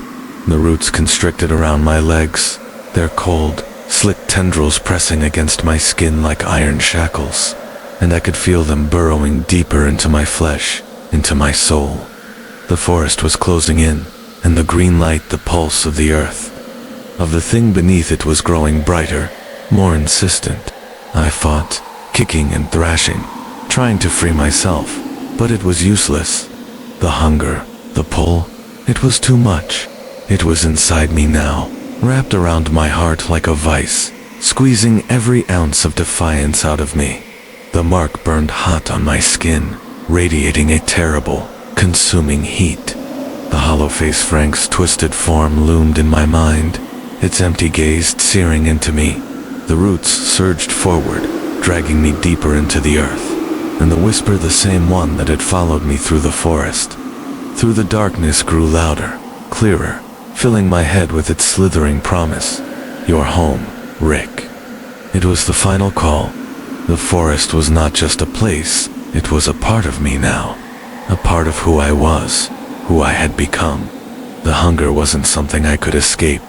The roots constricted around my legs, their cold, slick tendrils pressing against my skin like iron shackles, and I could feel them burrowing deeper into my flesh, into my soul. The forest was closing in, and the green light the pulse of the earth. Of the thing beneath it was growing brighter, more insistent. I fought, kicking and thrashing, trying to free myself, but it was useless. The hunger, the pull, it was too much. It was inside me now, wrapped around my heart like a vice, squeezing every ounce of defiance out of me. The mark burned hot on my skin, radiating a terrible, consuming heat. The hollow-faced Frank's twisted form loomed in my mind, its empty gaze searing into me. The roots surged forward, dragging me deeper into the earth, and the whisper the same one that had followed me through the forest. Through the darkness grew louder, clearer, filling my head with its slithering promise. Your home, Rick. It was the final call. The forest was not just a place, it was a part of me now. A part of who I was, who I had become. The hunger wasn't something I could escape.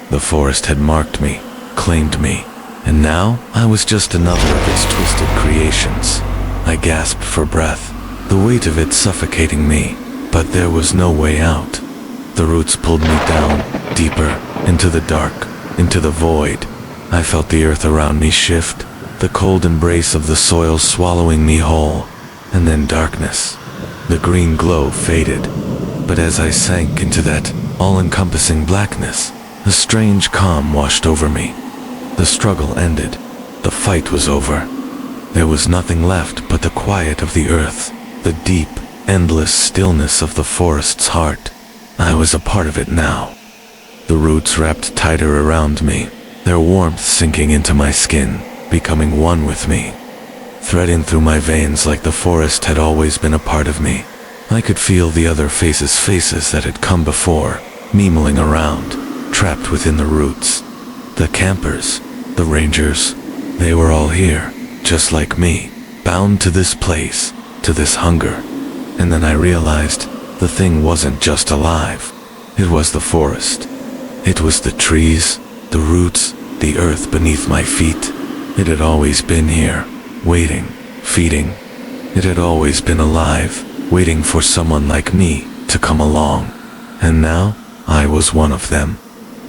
The forest had marked me, claimed me, and now I was just another of its twisted creations. I gasped for breath, the weight of it suffocating me, but there was no way out. The roots pulled me down, deeper, into the dark, into the void. I felt the earth around me shift, the cold embrace of the soil swallowing me whole, and then darkness. The green glow faded, but as I sank into that all-encompassing blackness, a strange calm washed over me. The struggle ended. The fight was over. There was nothing left but the quiet of the earth, the deep, endless stillness of the forest's heart. I was a part of it now. The roots wrapped tighter around me, their warmth sinking into my skin, becoming one with me. Threading through my veins like the forest had always been a part of me. I could feel the other faces that had come before, memeling around, trapped within the roots. The campers, the rangers, they were all here, just like me, bound to this place, to this hunger. And then I realized the thing wasn't just alive. It was the forest. It was the trees, the roots, the earth beneath my feet. It had always been here, waiting, feeding. It had always been alive, waiting for someone like me to come along. And now, I was one of them.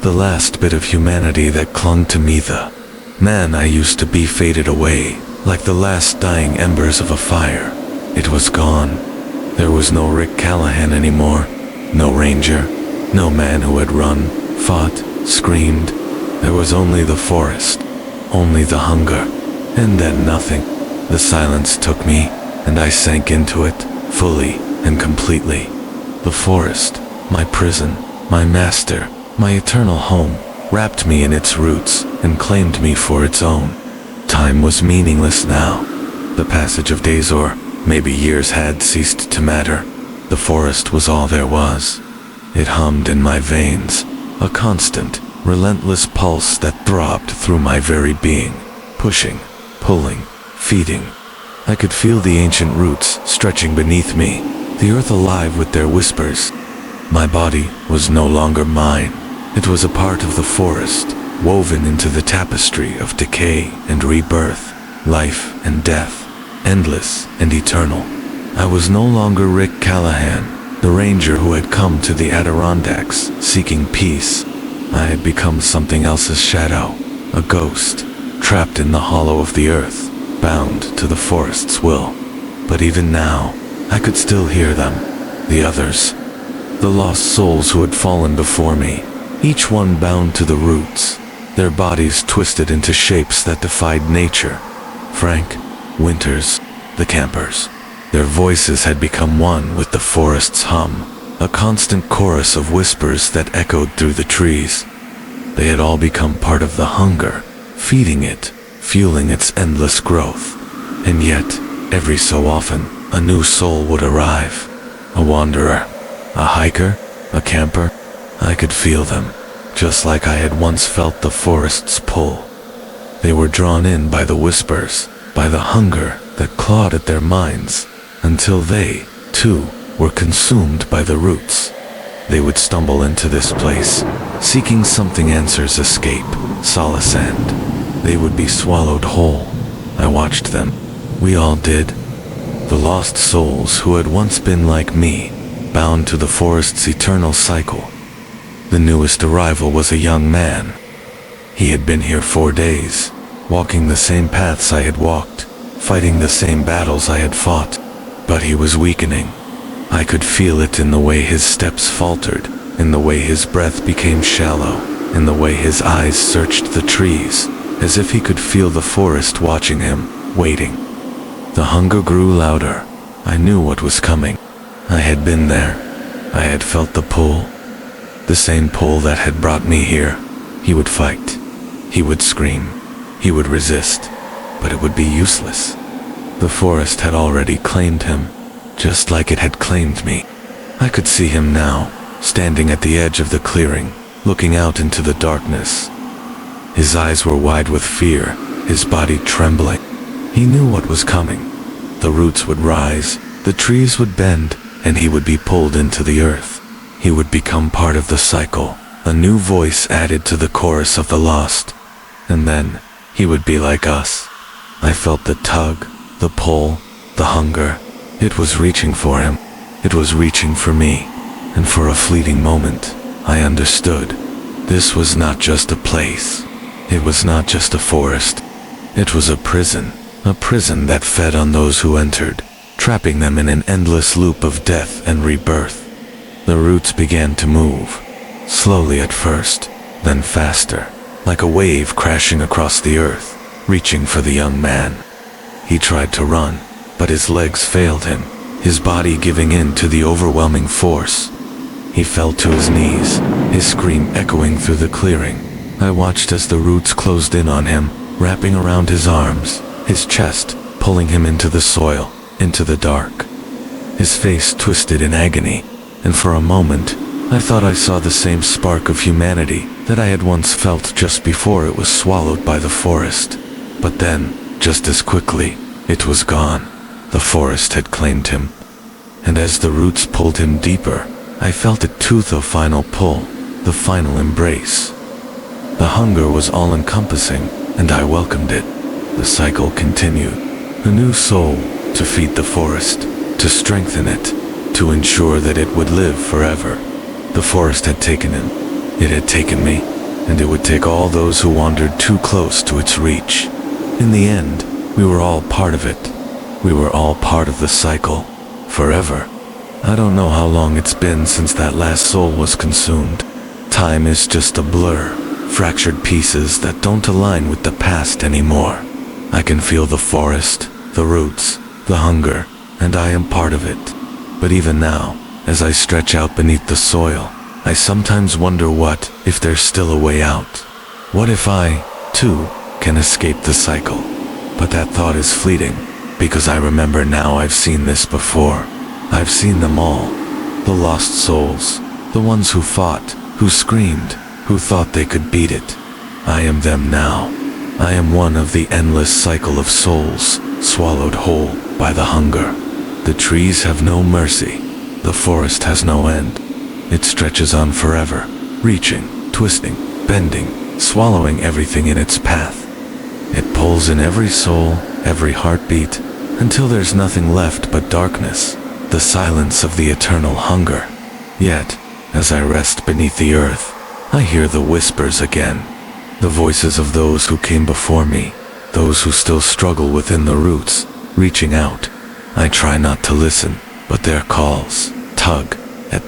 The last bit of humanity that clung to me, the man I used to be faded away, like the last dying embers of a fire. It was gone. There was no Rick Callahan anymore, no ranger, no man who had run, fought, screamed. There was only the forest, only the hunger, and then nothing. The silence took me, and I sank into it, fully and completely. The forest, my prison, my master, my eternal home, wrapped me in its roots and claimed me for its own. Time was meaningless now. The passage of days or maybe years had ceased to matter. The forest was all there was. It hummed in my veins, a constant, relentless pulse that throbbed through my very being, pushing, pulling, feeding. I could feel the ancient roots stretching beneath me, the earth alive with their whispers. My body was no longer mine. It was a part of the forest, woven into the tapestry of decay and rebirth, life and death, endless and eternal. I was no longer Rick Callahan, the ranger who had come to the Adirondacks seeking peace. I had become something else's shadow, a ghost, trapped in the hollow of the earth, bound to the forest's will. But even now, I could still hear them, the others, the lost souls who had fallen before me, each one bound to the roots, their bodies twisted into shapes that defied nature. Frank, Winters, the campers. Their voices had become one with the forest's hum, a constant chorus of whispers that echoed through the trees. They had all become part of the hunger, feeding it, fueling its endless growth. And yet, every so often, a new soul would arrive. A wanderer, a hiker, a camper. I could feel them, just like I had once felt the forest's pull. They were drawn in by the whispers, by the hunger that clawed at their minds, until they, too, were consumed by the roots. They would stumble into this place, seeking something answers escape, solace and they would be swallowed whole. I watched them. We all did. The lost souls who had once been like me, bound to the forest's eternal cycle. The newest arrival was a young man. He had been here 4 days, walking the same paths I had walked, fighting the same battles I had fought, but he was weakening. I could feel it in the way his steps faltered, in the way his breath became shallow, in the way his eyes searched the trees, as if he could feel the forest watching him, waiting. The hunger grew louder. I knew what was coming. I had been there. I had felt the pull. The same pull that had brought me here. He would fight. He would scream. He would resist. But it would be useless. The forest had already claimed him, just like it had claimed me. I could see him now, standing at the edge of the clearing, looking out into the darkness. His eyes were wide with fear, his body trembling. He knew what was coming. The roots would rise, the trees would bend, and he would be pulled into the earth. He would become part of the cycle, a new voice added to the chorus of the lost. And then, he would be like us. I felt the tug, the pull, the hunger. It was reaching for him. It was reaching for me. And for a fleeting moment, I understood. This was not just a place. It was not just a forest. It was a prison that fed on those who entered, trapping them in an endless loop of death and rebirth. The roots began to move, slowly at first, then faster, like a wave crashing across the earth, reaching for the young man. He tried to run, but his legs failed him, his body giving in to the overwhelming force. He fell to his knees, his scream echoing through the clearing. I watched as the roots closed in on him, wrapping around his arms, his chest, pulling him into the soil, into the dark. His face twisted in agony, and for a moment, I thought I saw the same spark of humanity that I had once felt just before it was swallowed by the forest. But then, just as quickly, it was gone. The forest had claimed him. And as the roots pulled him deeper, I felt it too, the final pull, the final embrace. The hunger was all-encompassing, and I welcomed it. The cycle continued. A new soul to feed the forest, to strengthen it, to ensure that it would live forever. The forest had taken him. It had taken me, and it would take all those who wandered too close to its reach. In the end, we were all part of it. We were all part of the cycle, forever. I don't know how long it's been since that last soul was consumed. Time is just a blur, fractured pieces that don't align with the past anymore. I can feel the forest, the roots, the hunger, and I am part of it. But even now, as I stretch out beneath the soil, I sometimes wonder what if there's still a way out. What if I, too, can escape the cycle? But that thought is fleeting, because I remember now I've seen this before. I've seen them all. The lost souls, the ones who fought, who screamed, who thought they could beat it. I am them now. I am one of the endless cycle of souls, swallowed whole by the hunger. The trees have no mercy. The forest has no end. It stretches on forever, reaching, twisting, bending, swallowing everything in its path. It pulls in every soul, every heartbeat, until there's nothing left but darkness, the silence of the eternal hunger. Yet, as I rest beneath the earth, I hear the whispers again, the voices of those who came before me, those who still struggle within the roots, reaching out. I try not to listen, but their calls tug at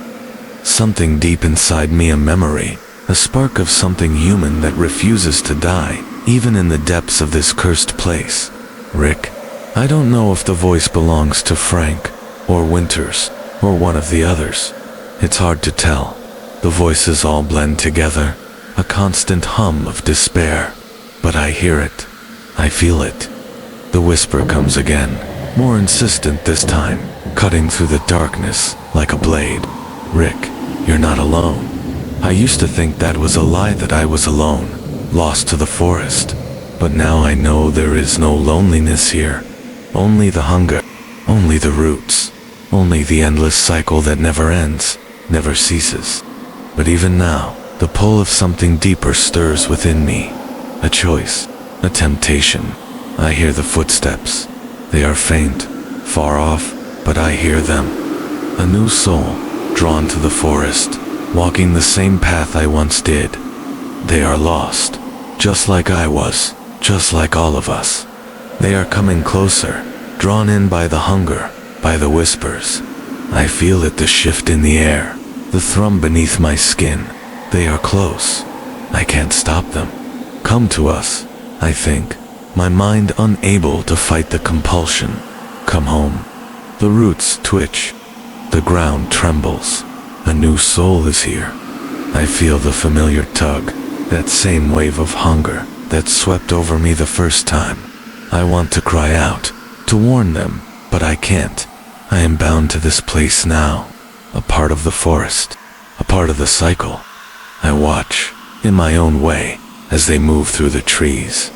something deep inside me, a memory, a spark of something human that refuses to die, even in the depths of this cursed place. Rick, I don't know if the voice belongs to Frank, or Winters, or one of the others. It's hard to tell. The voices all blend together, a constant hum of despair. But I hear it. I feel it. The whisper comes again, more insistent this time, cutting through the darkness like a blade. Rick, you're not alone. I used to think that was a lie, that I was alone, lost to the forest. But now I know there is no loneliness here. Only the hunger, only the roots, only the endless cycle that never ends, never ceases. But even now, the pull of something deeper stirs within me. A choice, a temptation. I hear the footsteps. They are faint, far off, but I hear them. A new soul, drawn to the forest, walking the same path I once did. They are lost, just like I was, just like all of us. They are coming closer, drawn in by the hunger, by the whispers. I feel it, the shift in the air, the thrum beneath my skin. They are close. I can't stop them. Come to us, I think, my mind unable to fight the compulsion. Come home. The roots twitch. The ground trembles. A new soul is here. I feel the familiar tug, that same wave of hunger that swept over me the first time. I want to cry out, to warn them, but I can't. I am bound to this place now, a part of the forest, a part of the cycle. I watch, in my own way, as they move through the trees.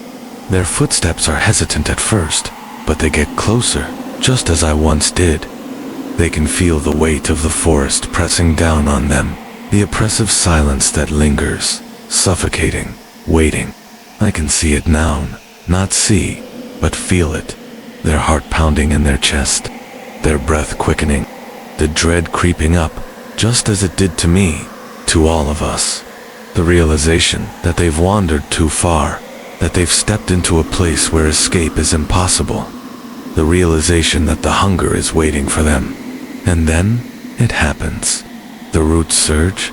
Their footsteps are hesitant at first, but they get closer, just as I once did. They can feel the weight of the forest pressing down on them, the oppressive silence that lingers, suffocating, waiting. I can see it now, not see, but feel it. Their heart pounding in their chest, their breath quickening, the dread creeping up, just as it did to me, to all of us. The realization that they've wandered too far, that they've stepped into a place where escape is impossible. The realization that the hunger is waiting for them. And then, it happens. The roots surge.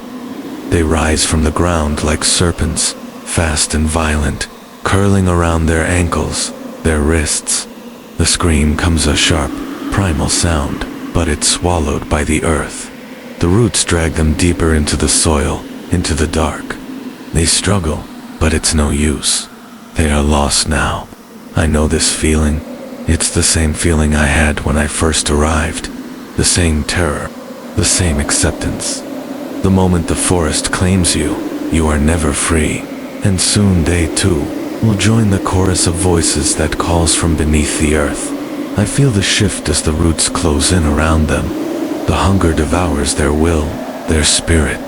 They rise from the ground like serpents, fast and violent, curling around their ankles, their wrists. The scream comes a sharp, primal sound, but it's swallowed by the earth. The roots drag them deeper into the soil, into the dark. They struggle, but it's no use. They are lost now. I know this feeling. It's the same feeling I had when I first arrived. The same terror, the same acceptance. The moment the forest claims you, you are never free. And soon they too will join the chorus of voices that calls from beneath the earth. I feel the shift as the roots close in around them. The hunger devours their will, their spirit,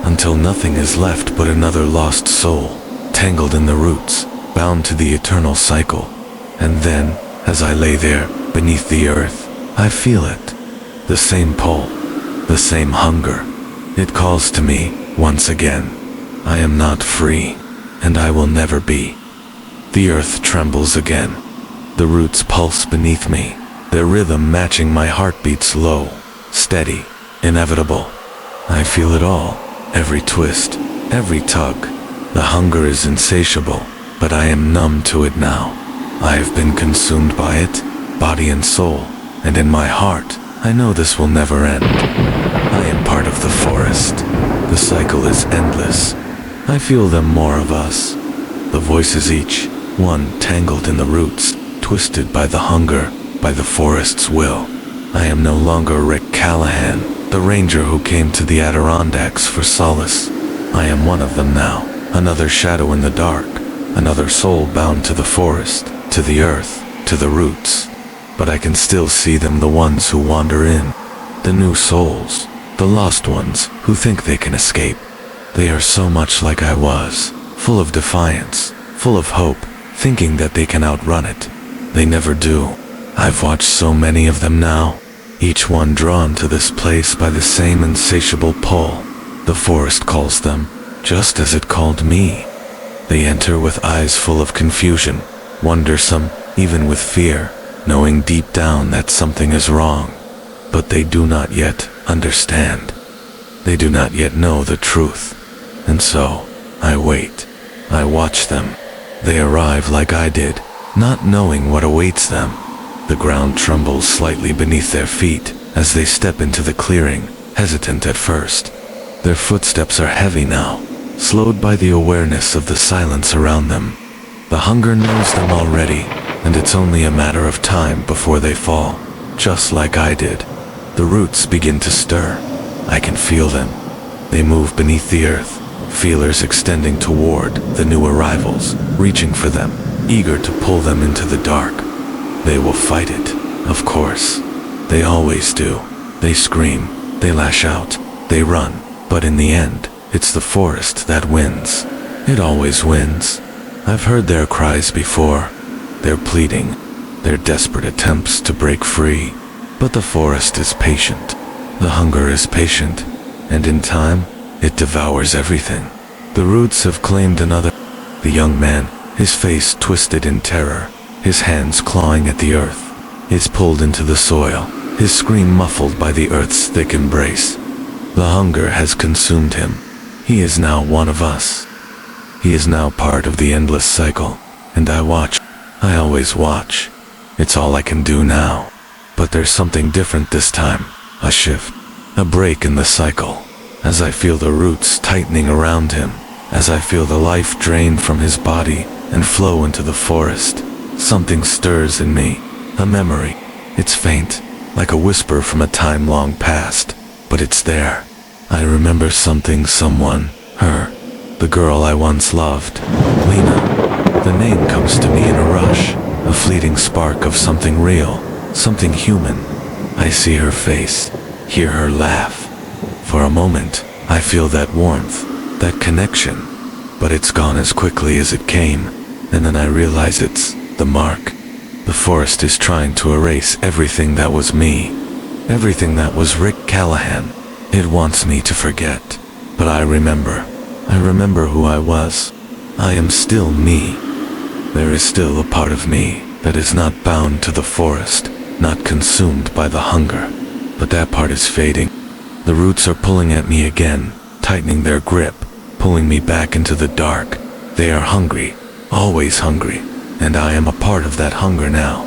until nothing is left but another lost soul, tangled in the roots, bound to the eternal cycle. And then, as I lay there, beneath the earth, I feel it. The same pull, the same hunger. It calls to me, once again. I am not free, and I will never be. The earth trembles again. The roots pulse beneath me, their rhythm matching my heartbeats, low, steady, inevitable. I feel it all, every twist, every tug. The hunger is insatiable, but I am numb to it now. I have been consumed by it, body and soul, and in my heart, I know this will never end. I am part of the forest. The cycle is endless. I feel them, more of us. The voices, each one tangled in the roots, twisted by the hunger, by the forest's will. I am no longer Rick Callahan, the ranger who came to the Adirondacks for solace. I am one of them now, another shadow in the dark, another soul bound to the forest, to the earth, to the roots. But I can still see them, the ones who wander in, the new souls, the lost ones who think they can escape. They are so much like I was, full of defiance, full of hope, thinking that they can outrun it. They never do. I've watched so many of them now, each one drawn to this place by the same insatiable pull. The forest calls them, just as it called me. They enter with eyes full of confusion, wondersome, even with fear, knowing deep down that something is wrong. But they do not yet understand. They do not yet know the truth. And so, I wait. I watch them. They arrive like I did, not knowing what awaits them. The ground trembles slightly beneath their feet as they step into the clearing, hesitant at first. Their footsteps are heavy now, slowed by the awareness of the silence around them. The hunger knows them already, and it's only a matter of time before they fall, just like I did. The roots begin to stir. I can feel them. They move beneath the earth, feelers extending toward the new arrivals, reaching for them, eager to pull them into the dark. They will fight it, of course. They always do. They scream, they lash out, they run, but in the end, it's the forest that wins. It always wins. I've heard their cries before, their pleading, their desperate attempts to break free. But the forest is patient. The hunger is patient, and in time, it devours everything. The roots have claimed another. The young man, his face twisted in terror, his hands clawing at the earth, is pulled into the soil, his scream muffled by the earth's thick embrace. The hunger has consumed him. He is now one of us. He is now part of the endless cycle, and I watch. I always watch. It's all I can do now. But there's something different this time. A shift, a break in the cycle. As I feel the roots tightening around him, as I feel the life drain from his body and flow into the forest, something stirs in me, a memory. It's faint, like a whisper from a time long past, but it's there. I remember something, someone, her, the girl I once loved, Lena. The name comes to me in a rush, a fleeting spark of something real, something human. I see her face, hear her laugh. For a moment, I feel that warmth, that connection, but it's gone as quickly as it came, and then I realize it's the mark. The forest is trying to erase everything that was me, everything that was Rick Callahan. It wants me to forget, but I remember who I was. I am still me. There is still a part of me that is not bound to the forest, not consumed by the hunger, but that part is fading. The roots are pulling at me again, tightening their grip, pulling me back into the dark. They are hungry, always hungry, and I am a part of that hunger now.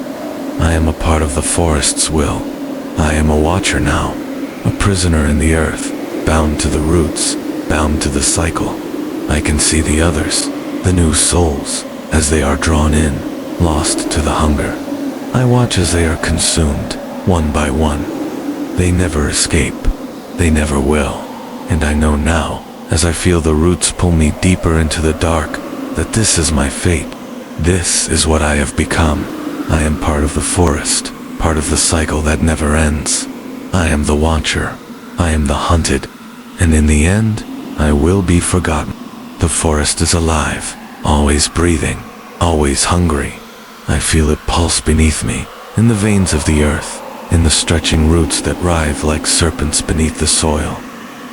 I am a part of the forest's will. I am a watcher now, a prisoner in the earth, bound to the roots, bound to the cycle. I can see the others, the new souls, as they are drawn in, lost to the hunger. I watch as they are consumed, one by one. They never escape. They never will. And I know now, as I feel the roots pull me deeper into the dark, that this is my fate. This is what I have become. I am part of the forest, part of the cycle that never ends. I am the watcher. I am the hunted. And in the end, I will be forgotten. The forest is alive, always breathing, always hungry. I feel it pulse beneath me, in the veins of the earth, in the stretching roots that writhe like serpents beneath the soil.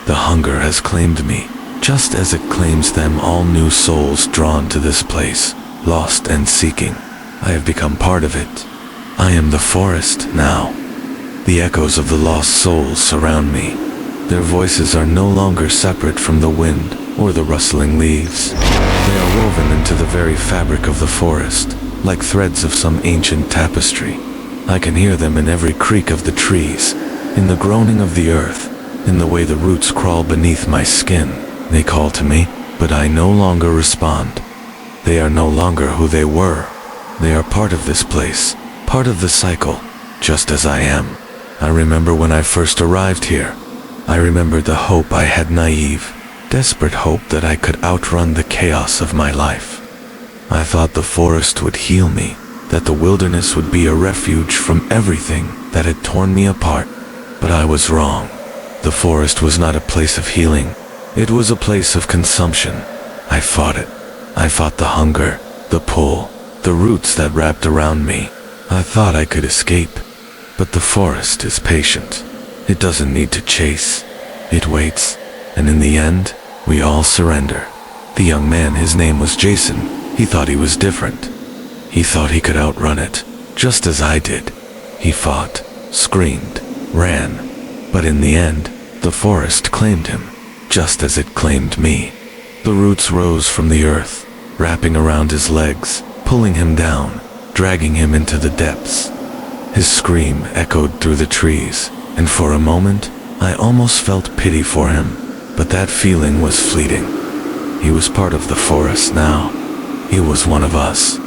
The hunger has claimed me, just as it claims them, all new souls drawn to this place, lost and seeking. I have become part of it. I am the forest now. The echoes of the lost souls surround me. Their voices are no longer separate from the wind or the rustling leaves. They are woven into the very fabric of the forest, like threads of some ancient tapestry. I can hear them in every creak of the trees, in the groaning of the earth, in the way the roots crawl beneath my skin. They call to me, but I no longer respond. They are no longer who they were. They are part of this place, part of the cycle, just as I am. I remember when I first arrived here. I remembered the hope I had, naive, desperate hope that I could outrun the chaos of my life. I thought the forest would heal me, that the wilderness would be a refuge from everything that had torn me apart. But I was wrong. The forest was not a place of healing. It was a place of consumption. I fought it. I fought the hunger, the pull, the roots that wrapped around me. I thought I could escape, but the forest is patient. It doesn't need to chase. It waits, and in the end, we all surrender. The young man, his name was Jason. He thought he was different. He thought he could outrun it, just as I did. He fought, screamed, ran, but in the end, the forest claimed him, just as it claimed me. The roots rose from the earth, wrapping around his legs, pulling him down, dragging him into the depths. His scream echoed through the trees, and for a moment, I almost felt pity for him, but that feeling was fleeting. He was part of the forest now. He was one of us.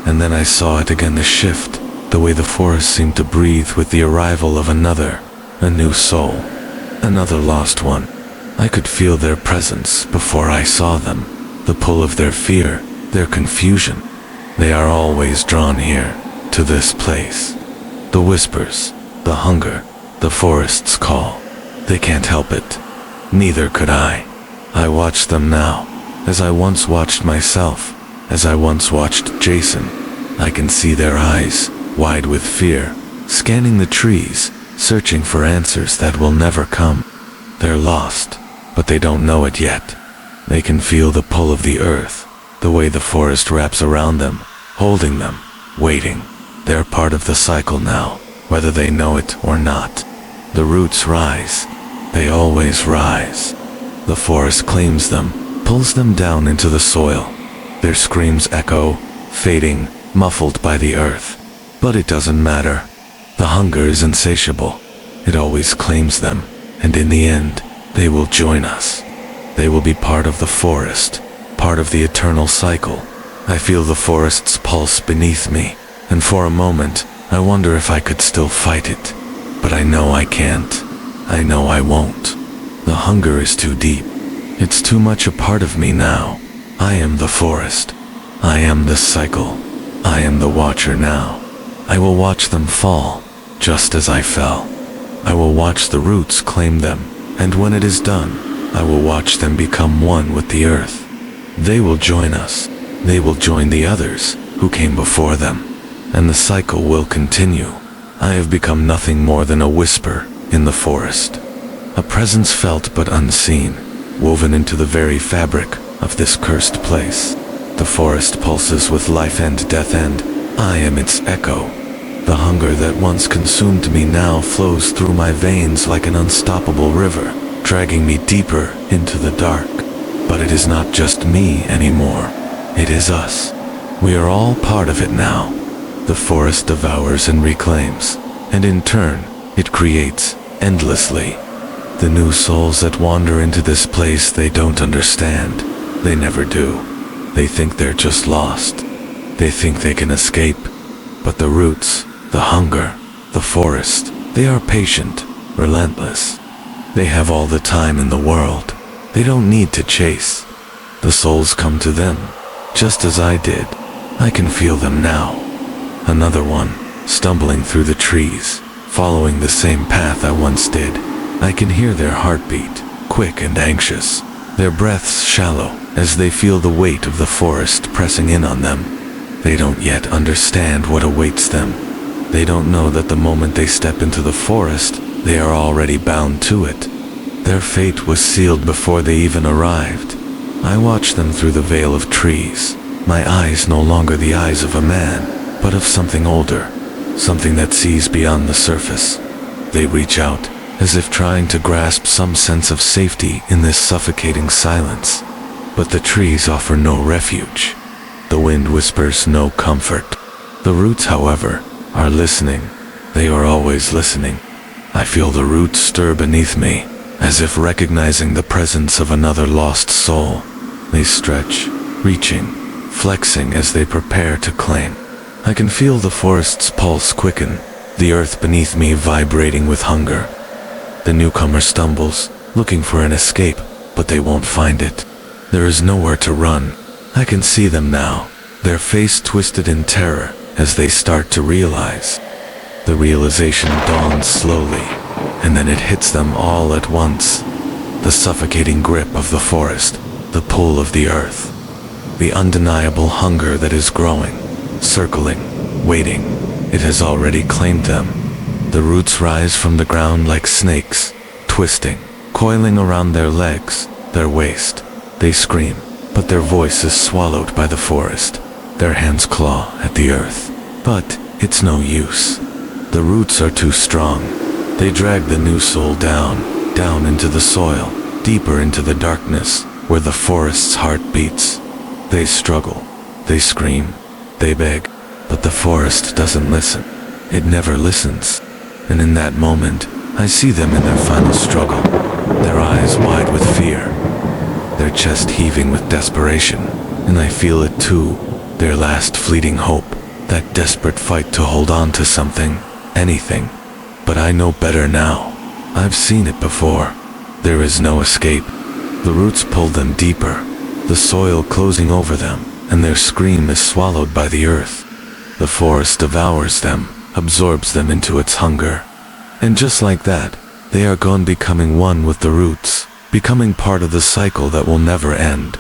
And then I saw it again, the shift, the way the forest seemed to breathe with the arrival of another, a new soul, another lost one. I could feel their presence before I saw them, the pull of their fear, their confusion. They are always drawn here, to this place. The whispers, the hunger, the forest's call. They can't help it. Neither could I. I watch them now, as I once watched myself, as I once watched Jason. I can see their eyes, wide with fear, scanning the trees, searching for answers that will never come. They're lost, but they don't know it yet. They can feel the pull of the earth, the way the forest wraps around them, holding them, waiting. They're part of the cycle now, whether they know it or not. The roots rise. They always rise. The forest claims them, pulls them down into the soil. Their screams echo, fading, muffled by the earth. But it doesn't matter. The hunger is insatiable. It always claims them, and in the end, they will join us. They will be part of the forest, part of the eternal cycle. I feel the forest's pulse beneath me, and for a moment, I wonder if I could still fight it. But I know I can't. I know I won't. The hunger is too deep. It's too much a part of me now. I am the forest. I am the cycle. I am the watcher now. I will watch them fall, just as I fell. I will watch the roots claim them, and when it is done, I will watch them become one with the earth. They will join us. They will join the others who came before them, and the cycle will continue. I have become nothing more than a whisper in the forest, a presence felt but unseen, woven into the very fabric of this cursed place. The forest pulses with life and death, and I am its echo. The hunger that once consumed me now flows through my veins like an unstoppable river, dragging me deeper into the dark. But it is not just me anymore. It is us. We are all part of it now. The forest devours and reclaims, and in turn, it creates endlessly. The new souls that wander into this place, they don't understand. They never do. They think they're just lost. They think they can escape. But the roots, the hunger, the forest, they are patient, relentless. They have all the time in the world. They don't need to chase. The souls come to them, just as I did. I can feel them now. Another one, stumbling through the trees, following the same path I once did. I can hear their heartbeat, quick and anxious, their breaths shallow as they feel the weight of the forest pressing in on them. They don't yet understand what awaits them. They don't know that the moment they step into the forest, they are already bound to it. Their fate was sealed before they even arrived. I watch them through the veil of trees, my eyes no longer the eyes of a man, but of something older, something that sees beyond the surface. They reach out, as if trying to grasp some sense of safety in this suffocating silence. But the trees offer no refuge. The wind whispers no comfort. The roots, however, are listening. They are always listening. I feel the roots stir beneath me, as if recognizing the presence of another lost soul. They stretch, reaching, flexing as they prepare to claim. I can feel the forest's pulse quicken, the earth beneath me vibrating with hunger. The newcomer stumbles, looking for an escape, but they won't find it. There is nowhere to run. I can see them now, their face twisted in terror as they start to realize. The realization dawns slowly, and then it hits them all at once. The suffocating grip of the forest, the pull of the earth. the undeniable hunger that is growing, circling, waiting. It has already claimed them. The roots rise from the ground like snakes, twisting, coiling around their legs, their waist. They scream, but their voice is swallowed by the forest. Their hands claw at the earth. But it's no use. The roots are too strong. They drag the new soul down, down into the soil, deeper into the darkness, where the forest's heart beats. They struggle, they scream, they beg, but the forest doesn't listen. It never listens. And in that moment, I see them in their final struggle, their eyes wide with fear, their chest heaving with desperation, and I feel it too, their last fleeting hope, that desperate fight to hold on to something, anything. But I know better now. I've seen it before. There is no escape. The roots pull them deeper, the soil closing over them, and their scream is swallowed by the earth. The forest devours them, absorbs them into its hunger. And just like that, they are gone, becoming one with the roots, becoming part of the cycle that will never end.